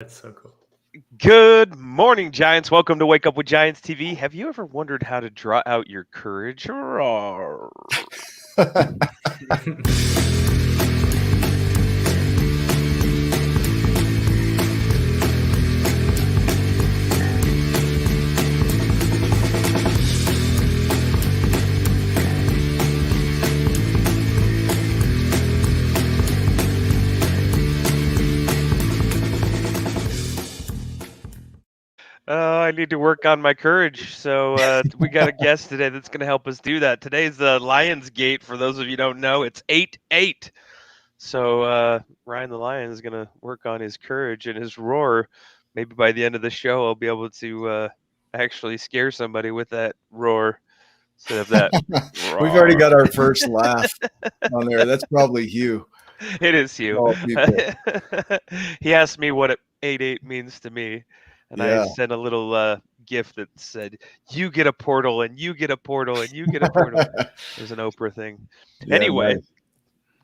That's so cool. Good morning, Giants. Welcome to Wake Up with Giants TV. Have you ever wondered how to draw out your courage? Roar. I need to work on my courage. So we got a guest today that's going to help us do that. Today's the Lions Gate. For those of you who don't know, it's 8-8. So Ryan the Lion is going to work on his courage and his roar. Maybe by the end of the show, I'll be able to actually scare somebody with that roar instead of that. We've already roar. got our first laugh on there. That's probably Hugh. It is Hugh. All people. He asked me what 8-8 means to me, and I Yeah. sent a little gift that said, "You get a portal, and you get a portal, and you get a portal." It was an Oprah thing. Yeah, Anyway, nice.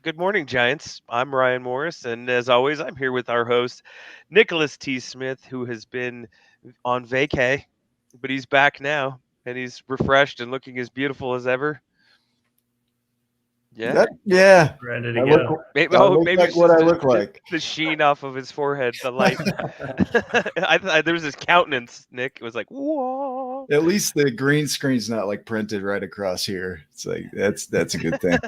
good morning, Giants. I'm Ryan Morris, and as always, I'm here with our host, Nicholas T. Smith, who has been on vacay, but he's back now, and he's refreshed and looking as beautiful as ever. Yeah. Yeah. Ready to I go. look, Maybe, I oh, look maybe like it's what just I look like. the sheen off of his forehead, the light. There was this countenance, Nick. It was like, whoa. At least the green screen's not like printed right across here. It's like that's a good thing.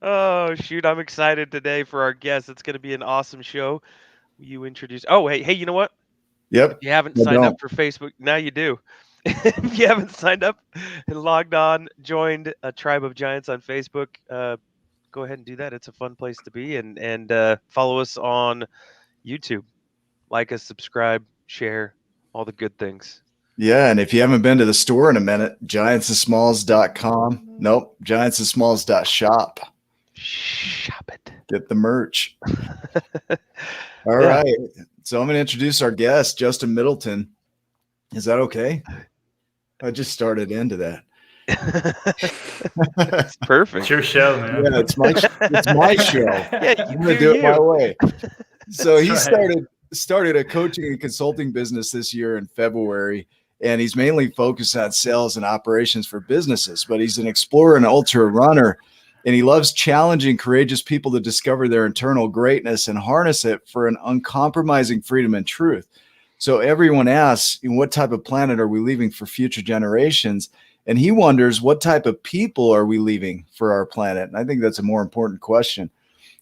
Oh, shoot. I'm excited today for our guest. It's going to be an awesome show. You introduce. Oh, hey, you know what? If Yep. you haven't I signed up don't. for Facebook, now you do. If you haven't signed up and logged on, joined a tribe of giants on Facebook, go ahead and do that. It's a fun place to be, and follow us on YouTube. Like us, subscribe, share, all the good things. Yeah, and if you haven't been to the store in a minute, giantsandSmalls.com. Nope, giantsandSmalls.shop. Shop it. Get the merch. All Yeah. right. So I'm going to introduce our guest, Justin Middleton. Is that okay? I just started into that. It's perfect. It's your show, man. Yeah, it's my show. Yeah, I'm going to do it my way. So That's he right. started a coaching and consulting business this year in February, and he's mainly focused on sales and operations for businesses, but he's an explorer and ultra runner, and he loves challenging courageous people to discover their internal greatness and harness it for an uncompromising freedom and truth. So everyone asks, what type of planet are we leaving for future generations? And he wonders, what type of people are we leaving for our planet? And I think that's a more important question.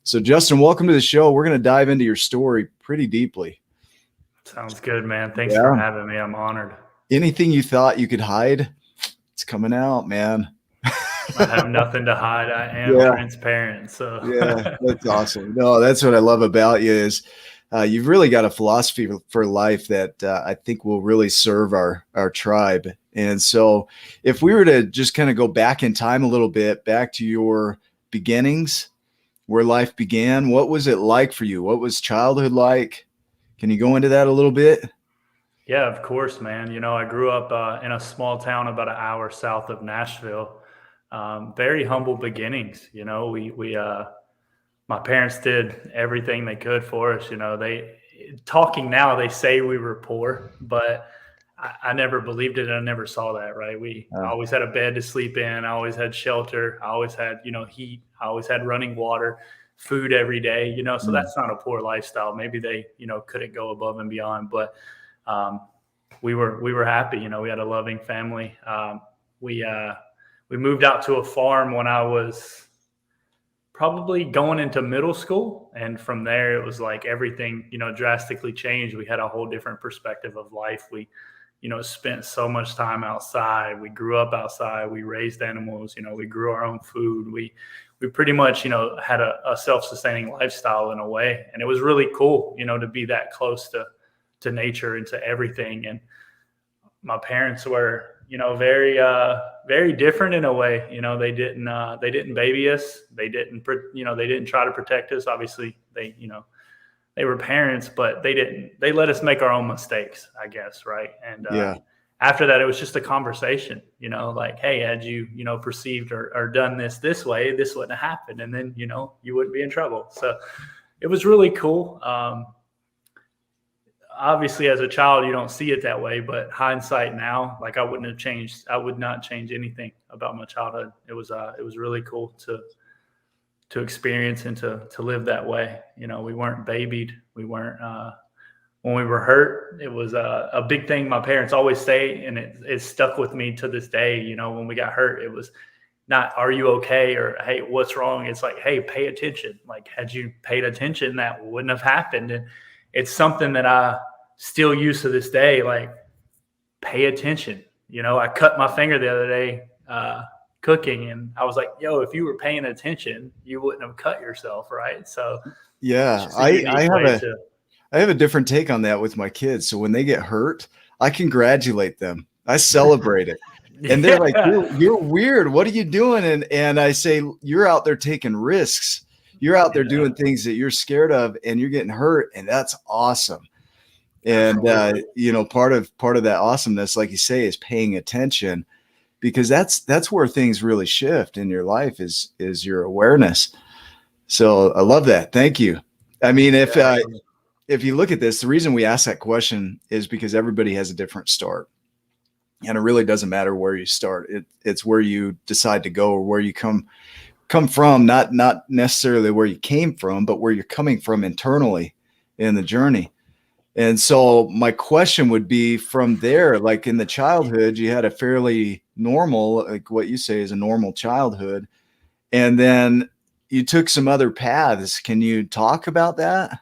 So, Justin, welcome to the show. We're going to dive into your story pretty deeply. Sounds good, man. Thanks for having me. I'm honored. Anything you thought you could hide, it's coming out, man. I have nothing to hide. I am transparent. So yeah, that's awesome. No, that's what I love about you is you've really got a philosophy for life that I think will really serve our tribe. And so if we were to just kind of go back in time a little bit, back to your beginnings, where life began, what was it like for you? What was childhood like? Can you go into that a little bit? Yeah, of course, man. You know, I grew up in a small town about an hour south of Nashville. Very humble beginnings. You know, my parents did everything they could for us. You know, talking now, they say we were poor, but I never believed it. And I never saw that. Right. I always had a bed to sleep in. I always had shelter. I always had, heat. I always had running water, food every day, so that's not a poor lifestyle. Maybe they, couldn't go above and beyond, but we were happy. We had a loving family. We moved out to a farm when I was probably going into middle school. And from there, it was like everything, drastically changed. We had a whole different perspective of life. We, spent so much time outside. We grew up outside. We raised animals. We grew our own food. We pretty much, had a self-sustaining lifestyle in a way. And it was really cool, to be that close to nature and to everything. And my parents were, very, very different in a way. They didn't baby us. They didn't try to protect us. Obviously they were parents, but they let us make our own mistakes, I guess. Right. And, after that, it was just a conversation, like, hey, had you, perceived or done this way, this wouldn't have happened. And then, you wouldn't be in trouble. So it was really cool. obviously as a child, you don't see it that way, but hindsight now, like I would not change anything about my childhood. It was really cool to experience and to live that way. You know, we weren't babied. We weren't, when we were hurt, it was a big thing my parents always say, and it stuck with me to this day. You know, when we got hurt, it was not, are you okay? Or, hey, what's wrong? It's like, hey, pay attention. Like, had you paid attention, that wouldn't have happened. And it's something that I still use to this day. Like, pay attention. You know, I cut my finger the other day, cooking, and I was like, yo, if you were paying attention, you wouldn't have cut yourself. Right. So Yeah. I have a different take on that with my kids. So when they get hurt, I congratulate them. I celebrate it. And they're like, you're weird. What are you doing? And I say, you're out there taking risks. You're out there doing things that you're scared of, and you're getting hurt. And that's awesome. And, you know, part of that awesomeness, like you say, is paying attention, because that's where things really shift in your life is your awareness. So I love that. Thank you. I mean, if you look at this, the reason we ask that question is because everybody has a different start. And it really doesn't matter where you start. It's where you decide to go, or where you come from, not necessarily where you came from, but where you're coming from internally in the journey. And so my question would be, from there, like in the childhood, you had a fairly normal, like what you say is a normal childhood. And then you took some other paths. Can you talk about that?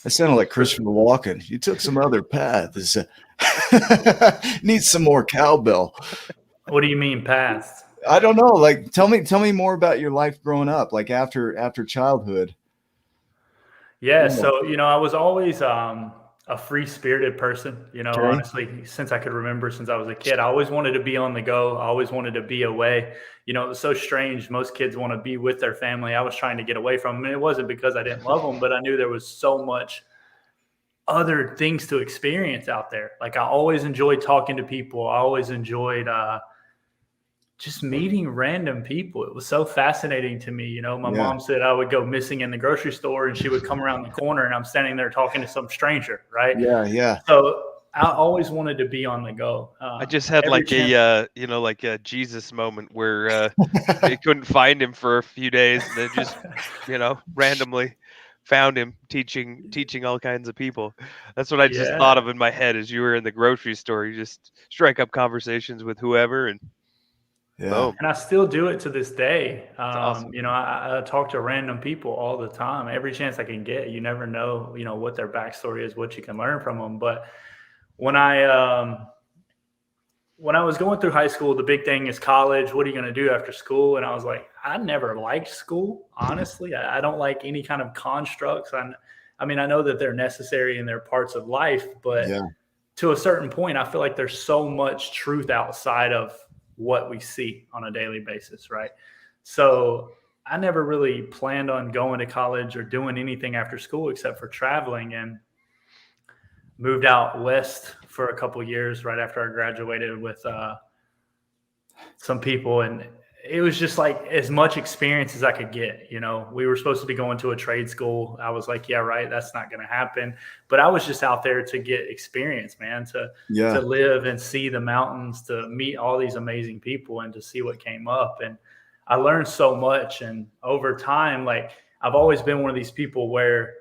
I sounded like Christopher Walken. You took some other paths. Need some more cowbell. What do you mean past? I don't know. Like, tell me more about your life growing up, like after childhood. Yeah. So, you know, I was always a free-spirited person, you know, honestly, since I could remember, since I was a kid. I always wanted to be on the go. I always wanted to be away. You know, it was so strange. Most kids want to be with their family. I was trying to get away from them. And it wasn't because I didn't love them, but I knew there was so much other things to experience out there. Like, I always enjoyed talking to people. I always enjoyed just meeting random people. It was so fascinating to me. You know, my mom said I would go missing in the grocery store, and she would come around the corner and I'm standing there talking to some stranger. Right. Yeah. So I always wanted to be on the go. I just had like a Jesus moment where they couldn't find him for a few days, and then just, you know, randomly found him teaching all kinds of people. That's what I just thought of in my head as you were in the grocery store. You just strike up conversations with whoever, and boom. And I still do it to this day. Awesome. You know, I talk to random people all the time, every chance I can get. You never know, you know, what their backstory is, what you can learn from them. But when I was going through high school, the big thing is college. What are you going to do after school? And I was like, I never liked school. Honestly, I don't like any kind of constructs. I mean, I know that they're necessary and they're parts of life, but to a certain point, I feel like there's so much truth outside of what we see on a daily basis. Right. So I never really planned on going to college or doing anything after school except for traveling, and moved out west for a couple of years right after I graduated with some people. And it was just like as much experience as I could get. You know, we were supposed to be going to a trade school. I was like, yeah, right, that's not going to happen. But I was just out there to get experience, man, to live and see the mountains, to meet all these amazing people, and to see what came up. And I learned so much. And over time, like, I've always been one of these people where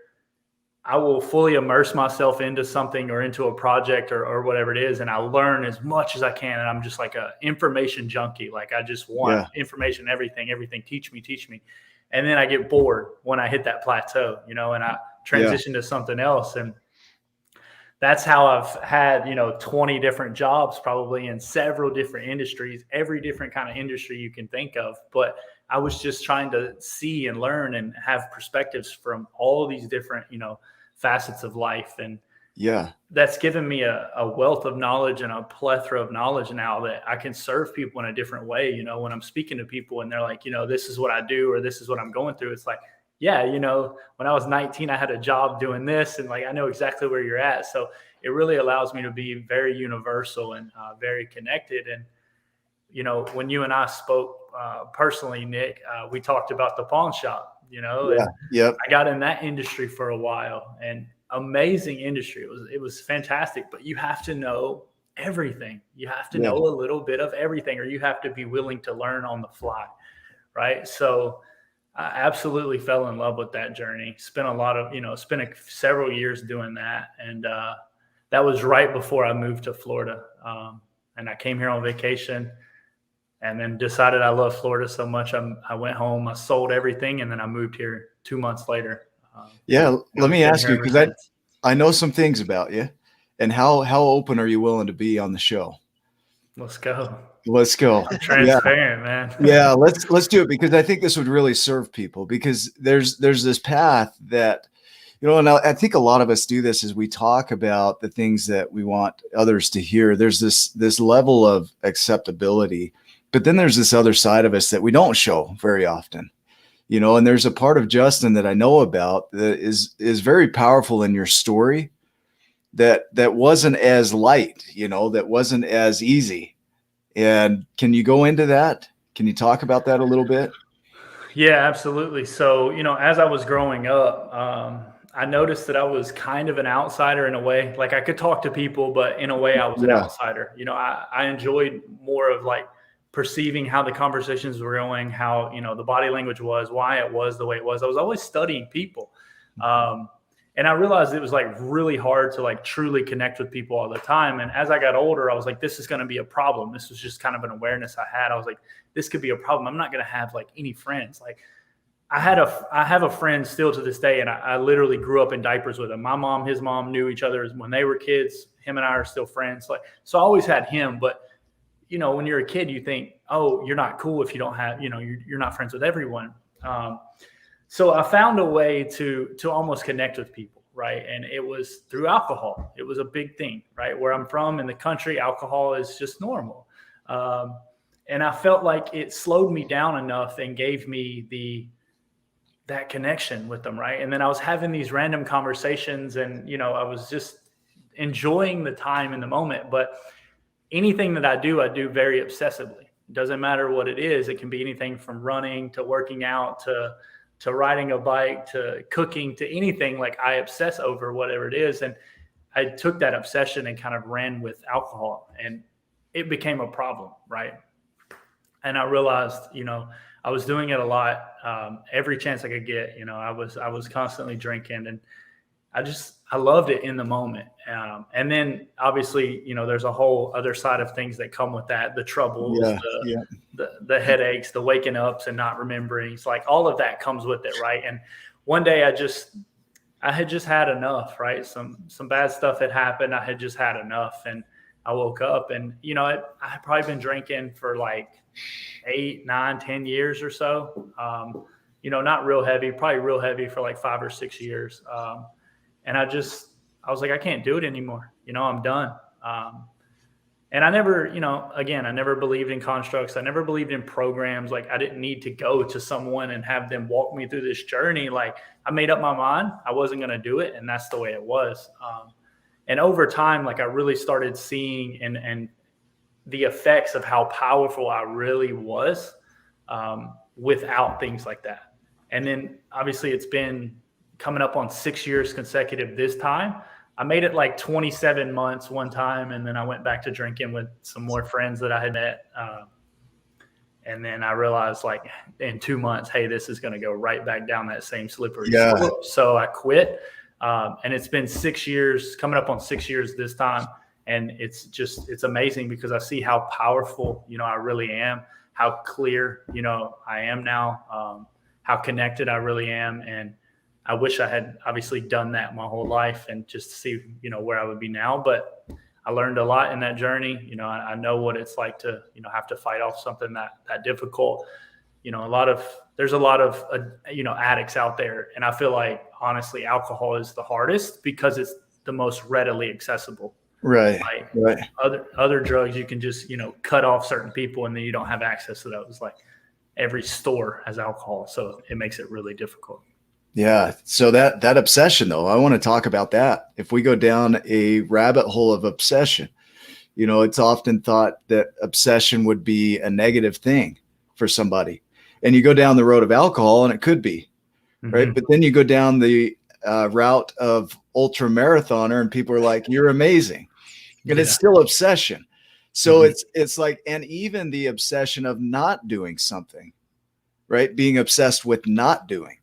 I will fully immerse myself into something or into a project or whatever it is, and I learn as much as I can. And I'm just like a information junkie. Like, I just want information, everything, teach me. And then I get bored when I hit that plateau, you know, and I transition to something else. And that's how I've had, you know, 20 different jobs probably in several different industries, every different kind of industry you can think of. But I was just trying to see and learn and have perspectives from all of these different, you know, facets of life. And that's given me a wealth of knowledge and a plethora of knowledge now that I can serve people in a different way. You know, when I'm speaking to people and they're like, you know, this is what I do, or this is what I'm going through, it's like, yeah, you know, when I was 19, I had a job doing this, and like, I know exactly where you're at. So it really allows me to be very universal and very connected. And, you know, when you and I spoke personally, Nick, we talked about the pawn shop, you know, I got in that industry for a while, and amazing industry. It was fantastic, but you have to know everything. You have to Yeah. know a little bit of everything, or you have to be willing to learn on the fly, right? So I absolutely fell in love with that journey. Spent several years doing that, and that was right before I moved to Florida. And I came here on vacation, and then decided I love Florida so much. I went home, I sold everything, and then I moved here 2 months later. Let me ask you, ever because since. I know some things about you, and how open are you willing to be on the show? Let's go. Let's go. I'm transparent, man. Yeah, let's do it, because I think this would really serve people, because there's this path that, and I think a lot of us do this as we talk about the things that we want others to hear. There's this level of acceptability, but then there's this other side of us that we don't show very often. And there's a part of Justin that I know about that is very powerful in your story that wasn't as light, that wasn't as easy. And can you go into that? Can you talk about that a little bit? Yeah, absolutely. So, as I was growing up, I noticed that I was kind of an outsider in a way. Like, I could talk to people, but in a way I was an outsider. I enjoyed more of like perceiving how the conversations were going, how, the body language was, why it was the way it was. I was always studying people. And I realized it was like really hard to like truly connect with people all the time. And as I got older, I was like, this is going to be a problem. This was just kind of an awareness I had. I was like, this could be a problem. I'm not going to have like any friends. Like I have a friend still to this day. And I literally grew up in diapers with him. My mom, his mom knew each other when they were kids. Him and I are still friends. So I always had him, but when you're a kid, you think, oh, you're not cool if you don't have, you're not friends with everyone. So I found a way to almost connect with people, right? And it was through alcohol. It was a big thing, right? Where I'm from in the country, alcohol is just normal. And I felt like it slowed me down enough and gave me that connection with them, right? And then I was having these random conversations, and I was just enjoying the time in the moment. But anything that I do very obsessively. It doesn't matter what it is. It can be anything from running to working out to riding a bike to cooking to anything. Like I obsess over whatever it is. And I took that obsession and kind of ran with alcohol, and it became a problem, right? And I realized, I was doing it a lot. Every chance I could get, I was constantly drinking, and I loved it in the moment. And then obviously, there's a whole other side of things that come with that, the troubles, the headaches, the waking ups and not remembering. It's like all of that comes with it. Right. And one day I had just had enough, right? Some bad stuff had happened. I had just had enough, and I woke up, and, I had probably been drinking for like 8, 9, 10 years or so. Not real heavy, probably real heavy for like 5 or 6 years. And I was like, I can't do it anymore. I'm done. And I never, again, I never believed in constructs. I never believed in programs. Like I didn't need to go to someone and have them walk me through this journey. Like I made up my mind. I wasn't going to do it. And that's the way it was. And over time, like I really started seeing and the effects of how powerful I really was without things like that. And then obviously it's been coming up on 6 years consecutive this time. I made it like 27 months one time, and then I went back to drinking with some more friends that I had met. And then I realized like in 2 months, hey, this is going to go right back down that same slippery slope. So I quit. And it's been 6 years, coming up on 6 years this time. And it's amazing because I see how powerful, I really am, how clear, I am now, how connected I really am. And I wish I had obviously done that my whole life and just to see, where I would be now. But I learned a lot in that journey. I know what it's like to, have to fight off something that difficult. There's a lot of addicts out there. And I feel like, honestly, alcohol is the hardest because it's the most readily accessible. Right. Right. Other drugs, you can just, cut off certain people and then you don't have access to those. Like every store has alcohol. So it makes it really difficult. Yeah. So that obsession though, I want to talk about that. If we go down a rabbit hole of obsession, it's often thought that obsession would be a negative thing for somebody. And you go down the road of alcohol and it could be, right? But then you go down the route of ultra marathoner, and people are like, you're amazing. And it's Yeah. still obsession. So Mhm. it's like, and even the obsession of not doing something, right? Being obsessed with not doing.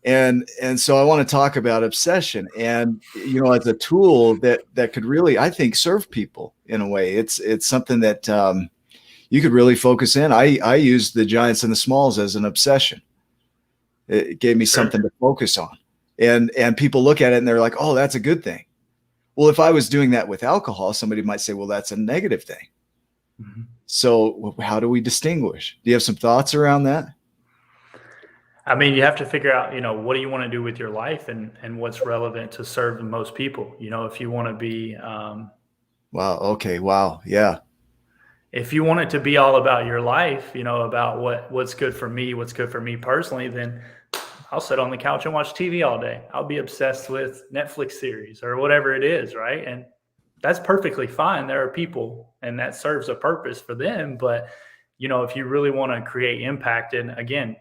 And so I want to talk about obsession, and as a tool that could really, I think, serve people in a way. It's something that you could really focus in. I use the giants and the smalls as an obsession. It gave me something to focus on, and people look at it and they're like, oh, that's a good thing. Well, if I was doing that with alcohol, somebody might say, well, that's a negative thing. Mhm. So how do we distinguish? Do you have some thoughts around that? I mean, you have to figure out, what do you want to do with your life, and what's relevant to serve the most people. If you want to be, Wow. Okay. Wow. Yeah. if you want it to be all about your life, about what's good for me, what's good for me personally, then I'll sit on the couch and watch TV all day. I'll be obsessed with Netflix series or whatever it is, right? And that's perfectly fine. There are people, and that serves a purpose for them. But, if you really want to create impact, and again,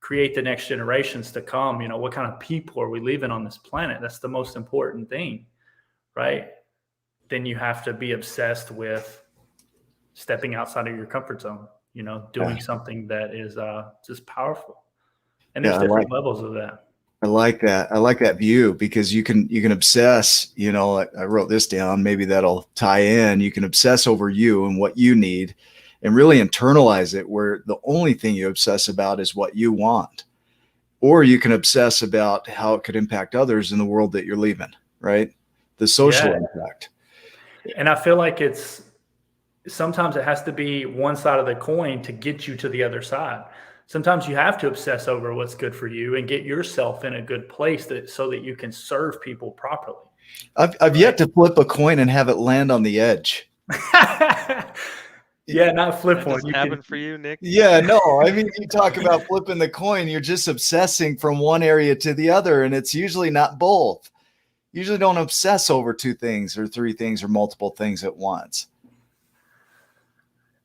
create the next generations to come, what kind of people are we leaving on this planet? That's the most important thing, right? Then you have to be obsessed with stepping outside of your comfort zone, doing something that is just powerful. And there's different levels of that. I like that. I like that view, because you can obsess, I wrote this down, maybe that'll tie in. You can obsess over you and what you need, and really internalize it, where the only thing you obsess about is what you want. Or you can obsess about how it could impact others in the world that you're leaving, right? The social impact. And I feel like sometimes it has to be one side of the coin to get you to the other side. Sometimes you have to obsess over what's good for you and get yourself in a good place so that you can serve people properly. I've yet to flip a coin and have it land on the edge. Yeah, not flip That one. doesn't happen for you, Nick? Yeah, no. I mean, you talk about flipping the coin, you're just obsessing from one area to the other, and it's usually not both. Usually don't obsess over two things or three things or multiple things at once.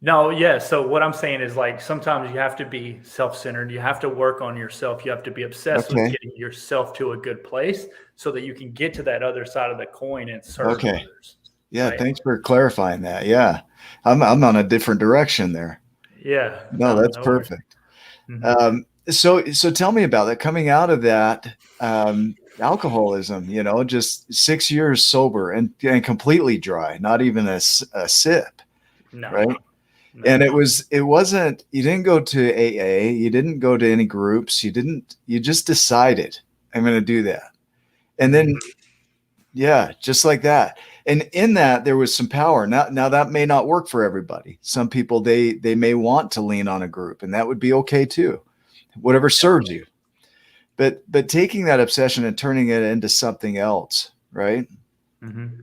No, yeah. So what I'm saying is, like, sometimes you have to be self-centered. You have to work on yourself. You have to be obsessed with getting yourself to a good place so that you can get to that other side of the coin and serve others. Yeah, right? Thanks for clarifying that. Yeah, I'm on a different direction there. Yeah. No, that's perfect. Mm-hmm. So tell me about that. Coming out of that alcoholism, just 6 years sober and completely dry, not even a sip. No. Right. No. And it wasn't, you didn't go to AA, you didn't go to any groups, you just decided, I'm going to do that. And then, yeah, just like that. And in that, there was some power. Now that may not work for everybody. Some people, they may want to lean on a group, and that would be okay too. Whatever serves you. But taking that obsession and turning it into something else, right? Mm-hmm.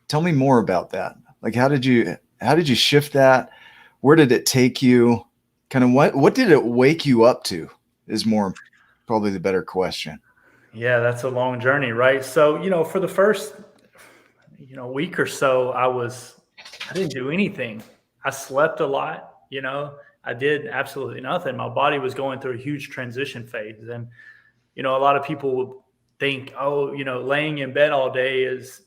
Tell me more about that. Like, how did you shift that? Where did it take you? Kind of what did it wake you up to is more probably the better question. Yeah, that's a long journey, right? So, for the first, week or so, I didn't do anything. I slept a lot, I did absolutely nothing. My body was going through a huge transition phase. And, a lot of people would think, oh, laying in bed all day is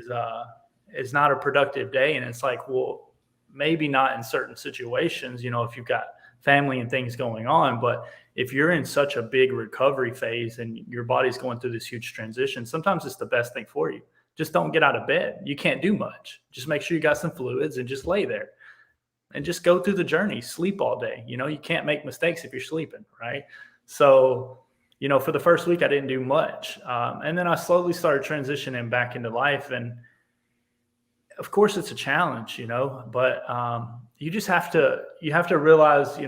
not a productive day. And it's like, well, maybe not in certain situations, if you've got family and things going on, but if you're in such a big recovery phase and your body's going through this huge transition, sometimes it's the best thing for you. Just don't get out of bed. You can't do much. Just make sure you got some fluids and just lay there and just go through the journey. Sleep all day. You can't make mistakes if you're sleeping, right? So, for the first week, I didn't do much. And then I slowly started transitioning back into life. And of course it's a challenge, but you just have to realize,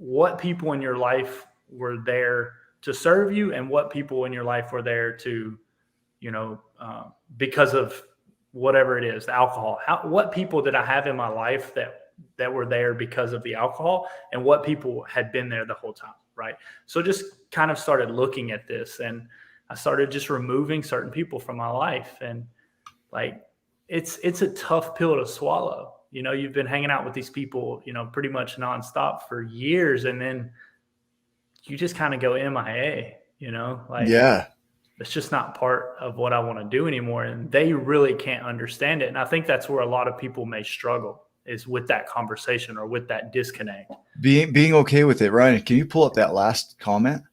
what people in your life were there to serve you and what people in your life were there to, because of whatever it is, the alcohol. What people did I have in my life that were there because of the alcohol, and what people had been there the whole time, right? So just kind of started looking at this, and I started just removing certain people from my life. And like, it's a tough pill to swallow. You've been hanging out with these people, pretty much nonstop for years, and then you just kind of go MIA, like, yeah. It's just not part of what I want to do anymore. And they really can't understand it. And I think that's where a lot of people may struggle, is with that conversation or with that disconnect. Being okay with it. Ryan, can you pull up that last comment?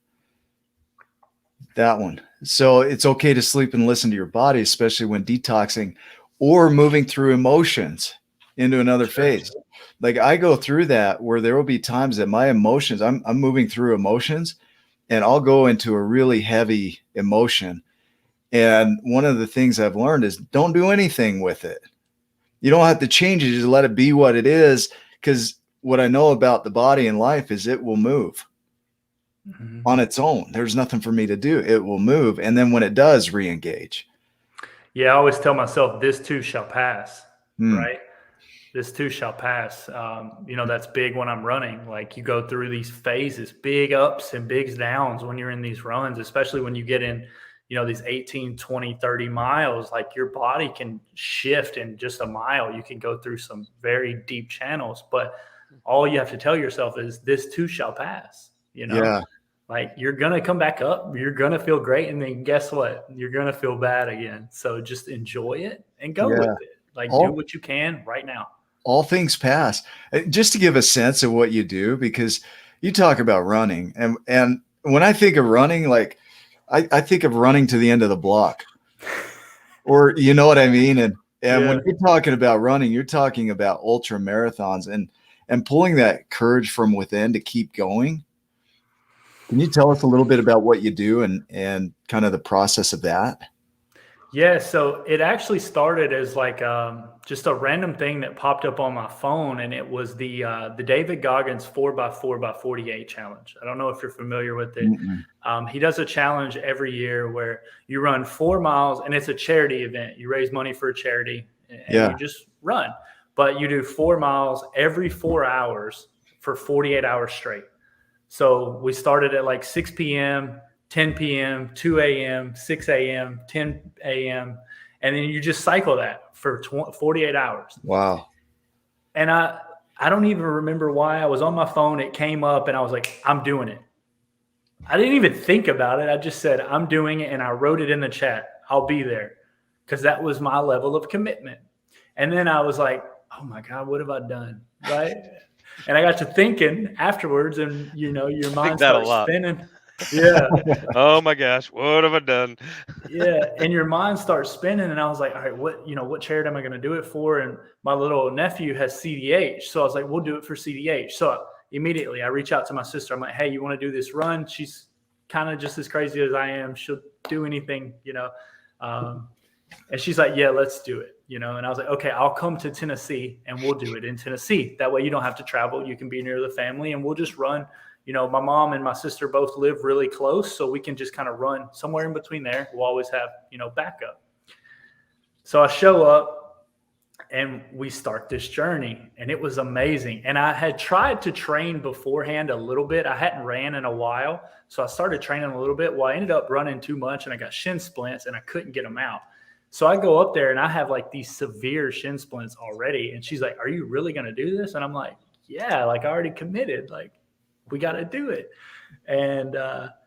That one. So it's okay to sleep and listen to your body, especially when detoxing or moving through emotions into another phase. Like I go through that where there will be times that my emotions, I'm moving through emotions, and I'll go into a really heavy emotion. And one of the things I've learned is don't do anything with it. You don't have to change it. Just let it be what it is. Because what I know about the body and life is it will move on its own. There's nothing for me to do. It will move. And then when it does, re-engage. Yeah, I always tell myself, this too shall pass, right? This too shall pass. That's big when I'm running. Like you go through these phases, big ups and big downs when you're in these runs, especially when you get in, these 18, 20, 30 miles. Like your body can shift in just a mile. You can go through some very deep channels, but all you have to tell yourself is this too shall pass, Yeah. Like you're going to come back up, you're going to feel great. And then guess what? You're going to feel bad again. So just enjoy it and go with it. Like do what you can right now. All things pass. Just to give a sense of what you do, because you talk about running, and when I think of running, like I think of running to the end of the block, or you know what I mean? And when you're talking about running, you're talking about ultra marathons and pulling that courage from within to keep going. Can you tell us a little bit about what you do and kind of the process of that? Yeah, so it actually started as like just a random thing that popped up on my phone, and it was the David Goggins 4x4x48 challenge. I don't know if you're familiar with it. He does a challenge every year where you run 4 miles, and it's a charity event. You raise money for a charity, and you just run. But you do 4 miles every 4 hours for 48 hours straight. So we started at like 6 p.m., 10 p.m., 2 a.m., 6 a.m., 10 a.m. And then you just cycle that for 48 hours. Wow. And I don't even remember why. I was on my phone. It came up and I was like, I'm doing it. I didn't even think about it. I just said, I'm doing it. And I wrote it in the chat. I'll be there, because that was my level of commitment. And then I was like, oh my God, what have I done? Right. And I got to thinking afterwards, and your mind starts spinning. Yeah. Oh my gosh, what have I done? Yeah. And your mind starts spinning. And I was like, all right, what charity am I going to do it for? And my little nephew has CDH. So I was like, we'll do it for CDH. So immediately I reach out to my sister. I'm like, hey, you want to do this run? She's kind of just as crazy as I am. She'll do anything, and she's like, yeah, let's do it. And I was like, okay, I'll come to Tennessee and we'll do it in Tennessee. That way you don't have to travel. You can be near the family, and we'll just run. My mom and my sister both live really close, so we can just kind of run somewhere in between there. We'll always have, backup. So I show up and we start this journey, and it was amazing. And I had tried to train beforehand a little bit. I hadn't ran in a while. So I started training a little bit. Well, I ended up running too much, and I got shin splints, and I couldn't get them out. So I go up there and I have like these severe shin splints already. And she's like, are you really going to do this? And I'm like, yeah, like I already committed. Like, we got to do it. And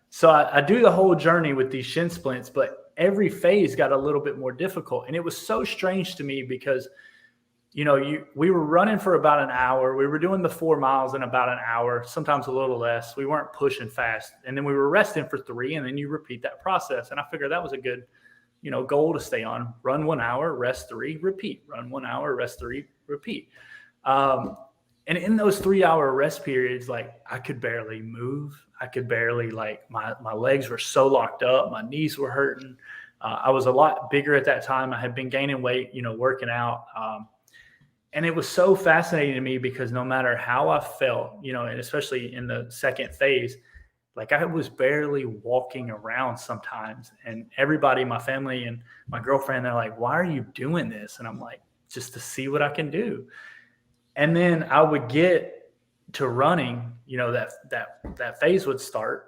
so I do the whole journey with these shin splints, but every phase got a little bit more difficult. And it was so strange to me because, we were running for about an hour. We were doing the 4 miles in about an hour, sometimes a little less. We weren't pushing fast. And then we were resting for 3, and then you repeat that process. And I figured that was a good, goal to stay on. Run 1 hour, rest 3, repeat. Run 1 hour, rest 3, repeat. And in those 3-hour rest periods, like I could barely move. I could barely, like my legs were so locked up. My knees were hurting. I was a lot bigger at that time. I had been gaining weight, working out. And it was so fascinating to me because no matter how I felt, and especially in the second phase, like I was barely walking around sometimes. And everybody, my family and my girlfriend, they're like, why are you doing this? And I'm like, just to see what I can do. And then I would get to running, that phase would start,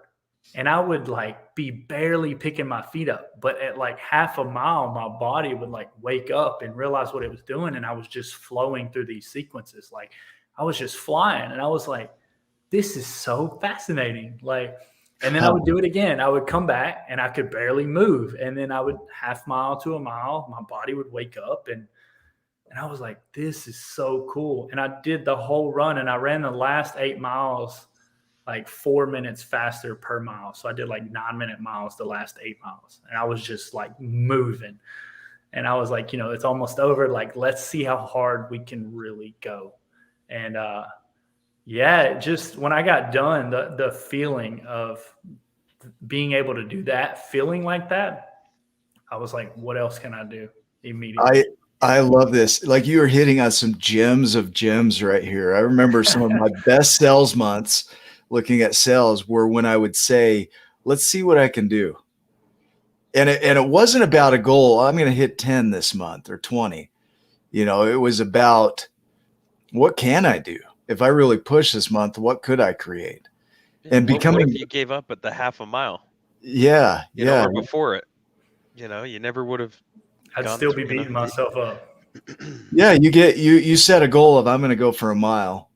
and I would like be barely picking my feet up. But at like half a mile, my body would like wake up and realize what it was doing. And I was just flowing through these sequences. Like I was just flying. And I was like, this is so fascinating. Like, And then I would do it again. I would come back and I could barely move. And then I would half mile to a mile. My body would wake up and I was like, this is so cool. And I did the whole run and I ran the last 8 miles like 4 minutes faster per mile. So I did like 9-minute miles the last 8 miles. And I was just like moving. And I was like, it's almost over. Like, let's see how hard we can really go. And just when I got done, the feeling of being able to do that, feeling like that, I was like, what else can I do immediately? I love this. Like, you are hitting on some gems of gems right here. I remember some of my best sales months looking at sales were when I would say, let's see what I can do. And it wasn't about a goal. I'm going to hit 10 this month or 20. It was about, what can I do? If I really push this month, what could I create? And what if you gave up at the half a mile? Yeah. Or before it, you never would have. I'd still be beating myself up. Yeah. You set a goal of, I'm going to go for a mile,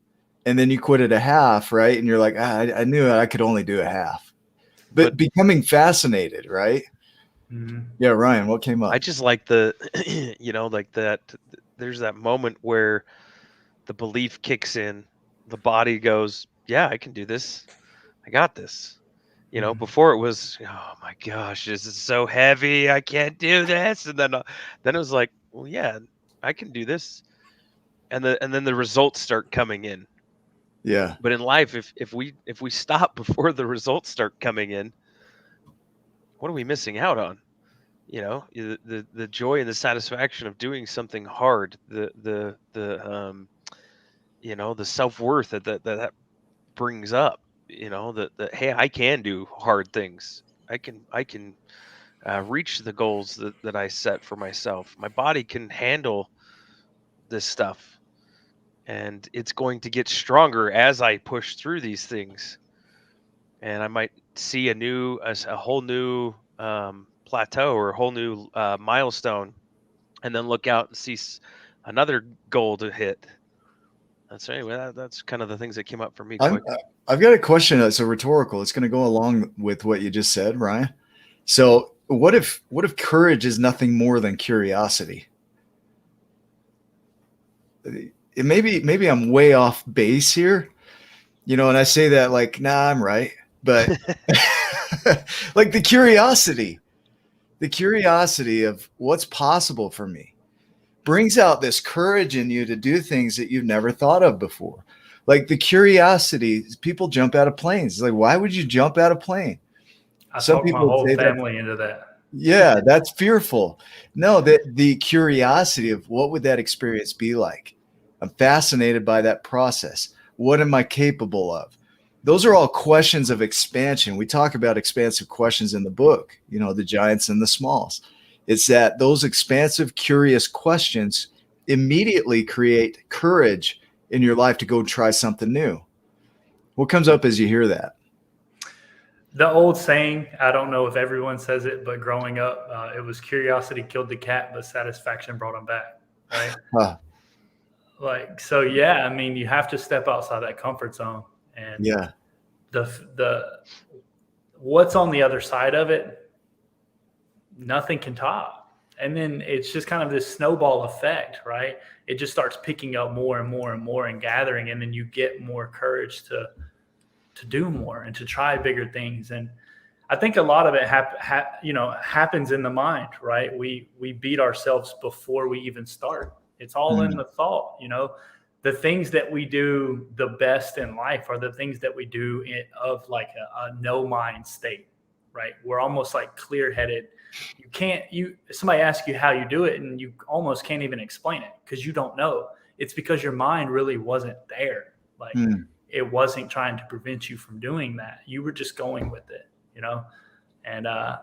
and then you quit at a half. Right. And you're like, I knew I could only do a half, but becoming fascinated. Right. Mm-hmm. Yeah. Ryan, what came up? I just like like that. There's that moment where the belief kicks in, the body goes, yeah, I can do this. I got this. Before it was, oh my gosh, this is so heavy. I can't do this. And then it was like, well, yeah, I can do this. And then the results start coming in. Yeah. But in life, if we stop before the results start coming in, what are we missing out on? The joy and the satisfaction of doing something hard, the self-worth that brings up, that hey, I can do hard things. I can reach the goals that I set for myself. My body can handle this stuff, and it's going to get stronger as I push through these things. And I might see a whole new plateau or a whole new milestone, and then look out and see another goal to hit. That's anyway. That's kind of the things that came up for me. I've got a question that's a rhetorical. It's going to go along with what you just said, Ryan. So what if courage is nothing more than curiosity? Maybe I'm way off base here, and I say that like, nah, I'm right. But like the curiosity of what's possible for me brings out this courage in you to do things that you've never thought of before. Like the curiosity, people jump out of planes. It's like, why would you jump out of plane? Some people my whole family into that. Yeah, that's fearful. No, the curiosity of what would that experience be like? I'm fascinated by that process. What am I capable of? Those are all questions of expansion. We talk about expansive questions in the book, the giants and the smalls. It's that those expansive, curious questions immediately create courage in your life to go try something new. What comes up as you hear that? The old saying, I don't know if everyone says it, but growing up, it was curiosity killed the cat, but satisfaction brought him back. Right. Yeah, I mean, you have to step outside that comfort zone, and the what's on the other side of it, nothing can top. And then it's just kind of this snowball effect, right? It just starts picking up more and more and more and gathering. And then you get more courage to do more and to try bigger things. And I think a lot of it happens in the mind, right? We beat ourselves before we even start. It's all in the thought, the things that we do the best in life are the things that we do of like a no mind state, right? We're almost like clear-headed. Somebody asks you how you do it and you almost can't even explain it because you don't know. It's because your mind really wasn't there. Like it wasn't trying to prevent you from doing that. You were just going with it, and I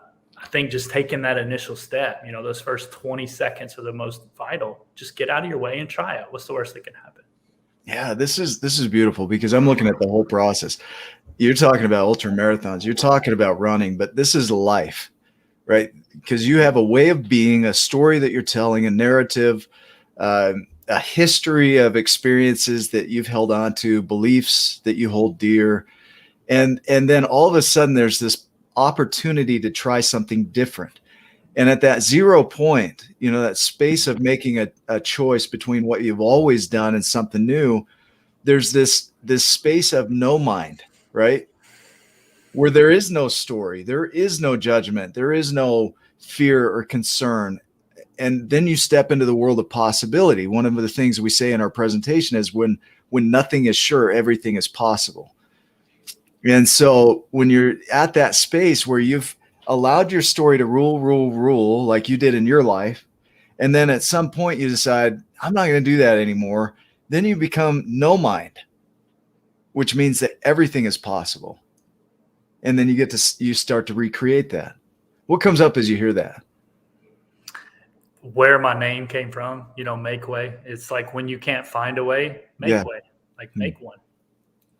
think just taking that initial step, those first 20 seconds are the most vital. Just get out of your way and try it. What's the worst that can happen? Yeah, this is beautiful because I'm looking at the whole process. You're talking about ultra marathons, you're talking about running, but this is life, right? Because you have a way of being, a story that you're telling, a narrative, a history of experiences that you've held on to, beliefs that you hold dear. And then all of a sudden there's this opportunity to try something different. And at that 0 point, that space of making a choice between what you've always done and something new, there's this space of no mind, right? Where there is no story, there is no judgment, there is no fear or concern. And then you step into the world of possibility. One of the things we say in our presentation is when nothing is sure, everything is possible. And so when you're at that space where you've allowed your story to rule like you did in your life, and then at some point you decide, I'm not going to do that anymore, then you become no mind, which means that everything is possible. And then you start to recreate that. What comes up as you hear that? Where my name came from, make way. It's like when you can't find a way, make way, like make one.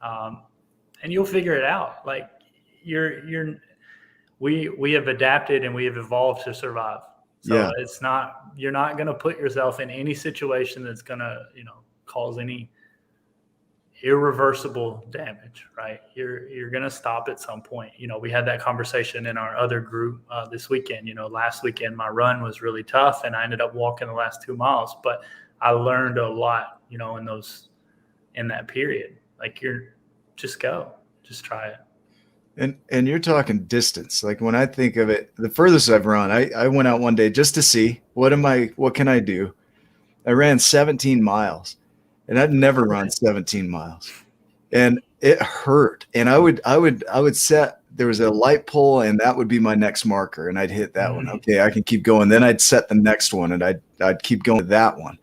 And you'll figure it out. Like we have adapted and we have evolved to survive. So you're not going to put yourself in any situation that's going to, cause any irreversible damage, right? You're going to stop at some point. We had that conversation in our other group this weekend. Last weekend my run was really tough and I ended up walking the last 2 miles, but I learned a lot, in that period. Like just go, just try it. And you're talking distance. Like when I think of it, the furthest I've run, I went out one day just to see what can I do? I ran 17 miles and I'd never run 17 miles and it hurt. And I would set, there was a light pole and that would be my next marker. And I'd hit that one. Okay, I can keep going. Then I'd set the next one and I'd keep going to that one.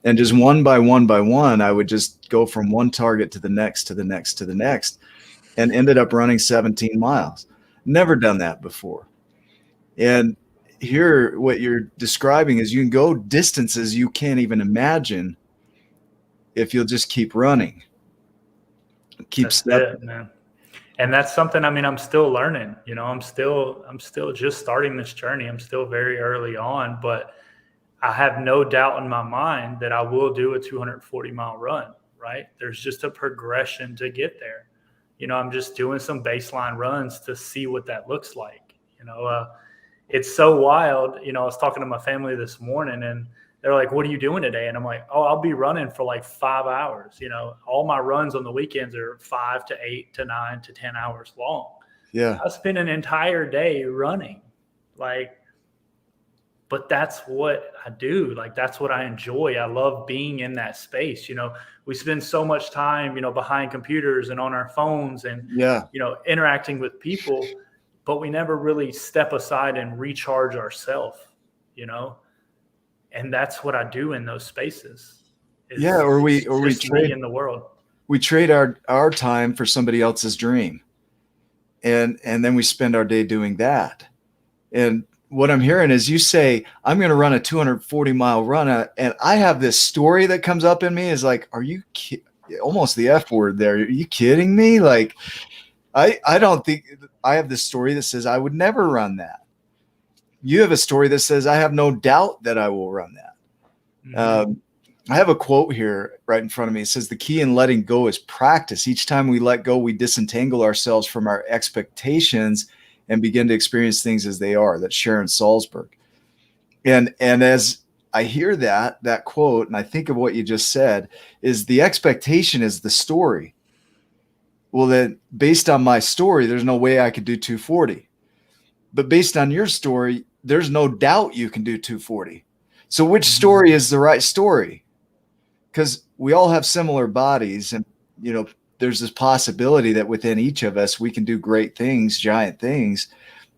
And just one by one, I would just go from one target to the next, to the next, to the next, and ended up running 17 miles. Never done that before. And here, what you're describing is you can go distances you can't even imagine if you'll just keep running. Keep stepping, man. And that's something, I'm still learning, I'm still just starting this journey. I'm still very early on, but I have no doubt in my mind that I will do a 240-mile run, right? There's just a progression to get there. I'm just doing some baseline runs to see what that looks like. It's so wild. I was talking to my family this morning and they're like, what are you doing today? And I'm like, oh, I'll be running for like 5 hours. All my runs on the weekends are 5 to 8 to 9 to 10 hours long. Yeah. I spend an entire day running. But that's what I do. Like, that's what I enjoy. I love being in that space. We spend so much time, behind computers and on our phones and, interacting with people, but we never really step aside and recharge ourselves, and that's what I do in those spaces. Or we trade in the world. We trade our time for somebody else's dream. And then we spend our day doing that. And what I'm hearing is you say, I'm going to run a 240-mile run. And I have this story that comes up in me is like, are you almost the F word there? Are you kidding me? Like, I don't think I have this story that says I would never run that. You have a story that says I have no doubt that I will run that. Mm-hmm. I have a quote here right in front of me. It says the key in letting go is practice. Each time we let go, we disentangle ourselves from our expectations and begin to experience things as they are. That's Sharon Salzberg. And as I hear that quote, and I think of what you just said, is the expectation is the story. Well, then based on my story, there's no way I could do 240. But based on your story, there's no doubt you can do 240. So which story is the right story? Because we all have similar bodies and, there's this possibility that within each of us, we can do great things, giant things,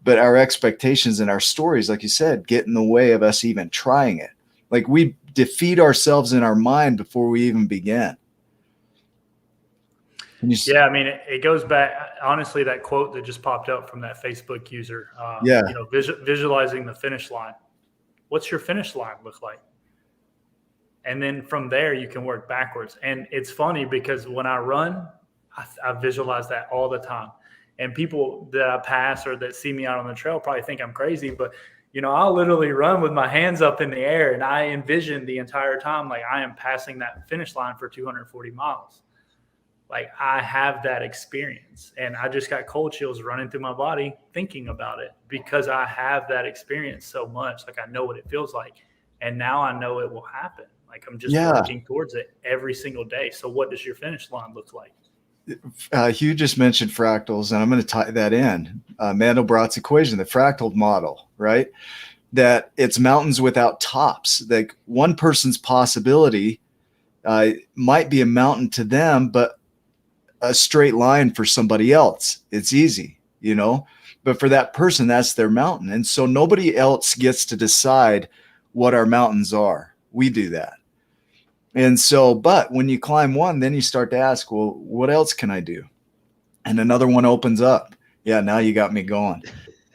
but our expectations and our stories, like you said, get in the way of us even trying it. Like we defeat ourselves in our mind before we even begin. Yeah, it goes back, honestly, that quote that just popped up from that Facebook user, visualizing the finish line. What's your finish line look like? And then from there, you can work backwards. And it's funny because when I run, I visualize that all the time. And people that I pass or that see me out on the trail probably think I'm crazy, but I'll literally run with my hands up in the air and I envision the entire time like I am passing that finish line for 240 miles. like I have that experience, and I just got cold chills running through my body thinking about it because I have that experience so much. Like I know what it feels like, and now I know it will happen. Like I'm just working towards it every single day. So what does your finish line look like? Hugh just mentioned fractals, and I'm going to tie that in. Mandelbrot's equation, the fractal model, right? That it's mountains without tops. Like one person's possibility might be a mountain to them, but a straight line for somebody else. It's easy, you know, but for that person, that's their mountain. And so nobody else gets to decide what our mountains are. We do that. And so, but when you climb one, then you start to ask, well, what else can I do? And another one opens up. Yeah, now you got me going.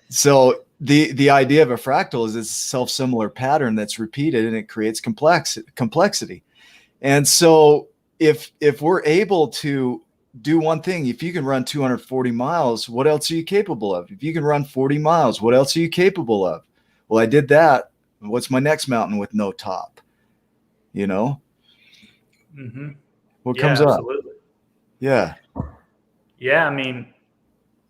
So the idea of a fractal is it's a self-similar pattern that's repeated, and it creates complexity. And so if we're able to do one thing, if you can run 240 miles, what else are you capable of? If you can run 40 miles, what else are you capable of? Well, I did that. What's my next mountain with no top? You know? Mm-hmm. What comes up? Absolutely. Yeah. Yeah. I mean,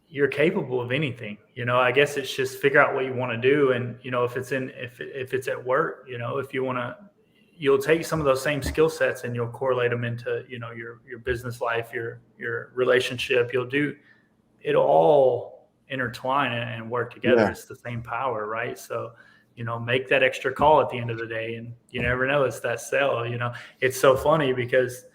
you're capable of anything, you know. I guess it's just figure out what you want to do. And, you know, if it's at work, you know, if you want to, you'll take some of those same skill sets and you'll correlate them into, you know, your business life, your relationship. It'll all intertwine and work together. Yeah. It's the same power, right? So, you know, make that extra call at the end of the day, and you never know, it's that sale. You know, it's so funny because,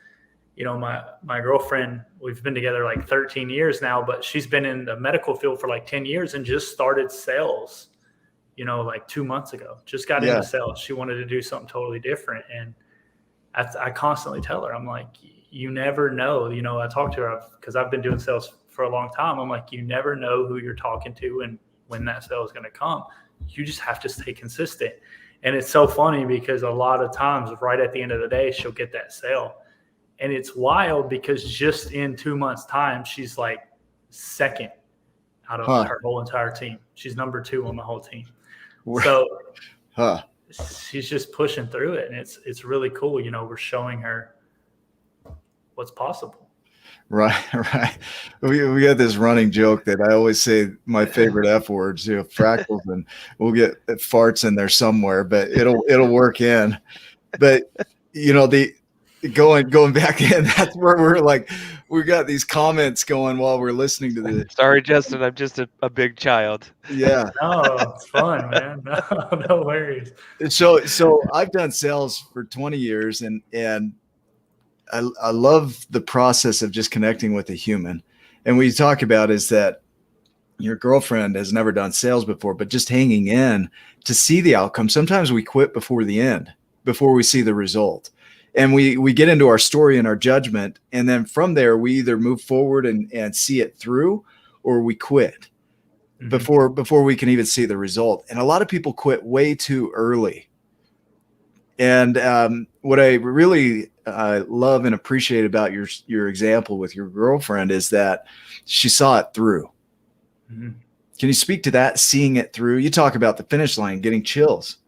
you know, my girlfriend, we've been together like 13 years now, but she's been in the medical field for like 10 years and just started sales, you know, like 2 months ago, just got into sales. She wanted to do something totally different. And I constantly tell her, I'm like, you never know. You know, I talk to her because I've been doing sales for a long time. I'm like, you never know who you're talking to and when that sale is going to come. You just have to stay consistent. And it's so funny because a lot of times right at the end of the day, she'll get that sale. And it's wild because just in 2 months' time, she's like second out of her whole entire team. She's number 2 on the whole team. So she's just pushing through it, and it's really cool. You know, we're showing her what's possible. Right. We got this running joke that I always say my favorite F words, you know, fractals, and we'll get farts in there somewhere, but it'll work in. But you know, going back in, that's where we're like, we got these comments going while we're listening to this. Sorry, Justin, I'm just a big child. Yeah. No, it's fun, man. No worries. So I've done sales for 20 years, and I love the process of just connecting with a human. And what you talk about is that your girlfriend has never done sales before, but just hanging in to see the outcome. Sometimes we quit before the end, before we see the result. And we get into our story and our judgment. And then from there, we either move forward and see it through, or we quit before we can even see the result. And a lot of people quit way too early. And what I really love and appreciate about your example with your girlfriend is that she saw it through. Mm-hmm. Can you speak to that, seeing it through? You talk about the finish line, getting chills.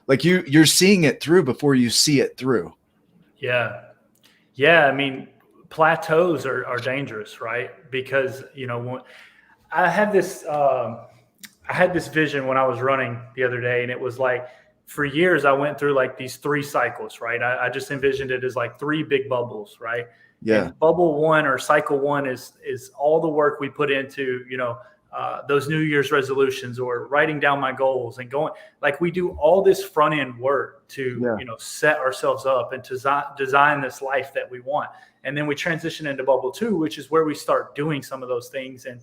Like you're seeing it through before you see it through. Yeah. I mean, plateaus are dangerous, right? Because, you know, when I had this vision when I was running the other day, and it was like, for years, I went through like these 3 cycles, right? I just envisioned it as like 3 big bubbles, right? Yeah. And bubble 1 or cycle 1 is all the work we put into, you know, those New Year's resolutions or writing down my goals and going, like we do all this front end work to, you know, set ourselves up and to design this life that we want. And then we transition into bubble 2, which is where we start doing some of those things. And,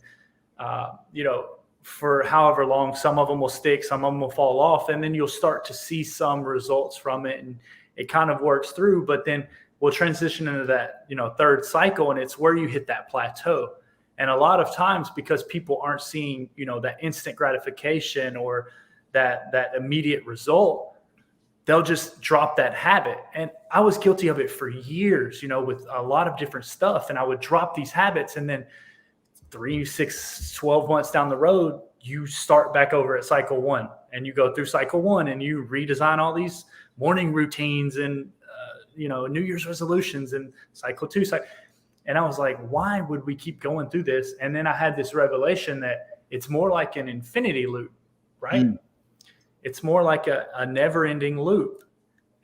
you know, for however long, some of them will stick, some of them will fall off, and then you'll start to see some results from it, and it kind of works through. But then we'll transition into that, you know, 3rd cycle, and it's where you hit that plateau. And a lot of times, because people aren't seeing, you know, that instant gratification or that immediate result, they'll just drop that habit. And I was guilty of it for years, you know, with a lot of different stuff, and I would drop these habits, and then 3, 6, 12 months down the road, you start back over at cycle 1, and you go through cycle 1 and you redesign all these morning routines and, you know, New Year's resolutions, and cycle 2. And I was like, why would we keep going through this? And then I had this revelation that it's more like an infinity loop, right? It's more like a never ending loop.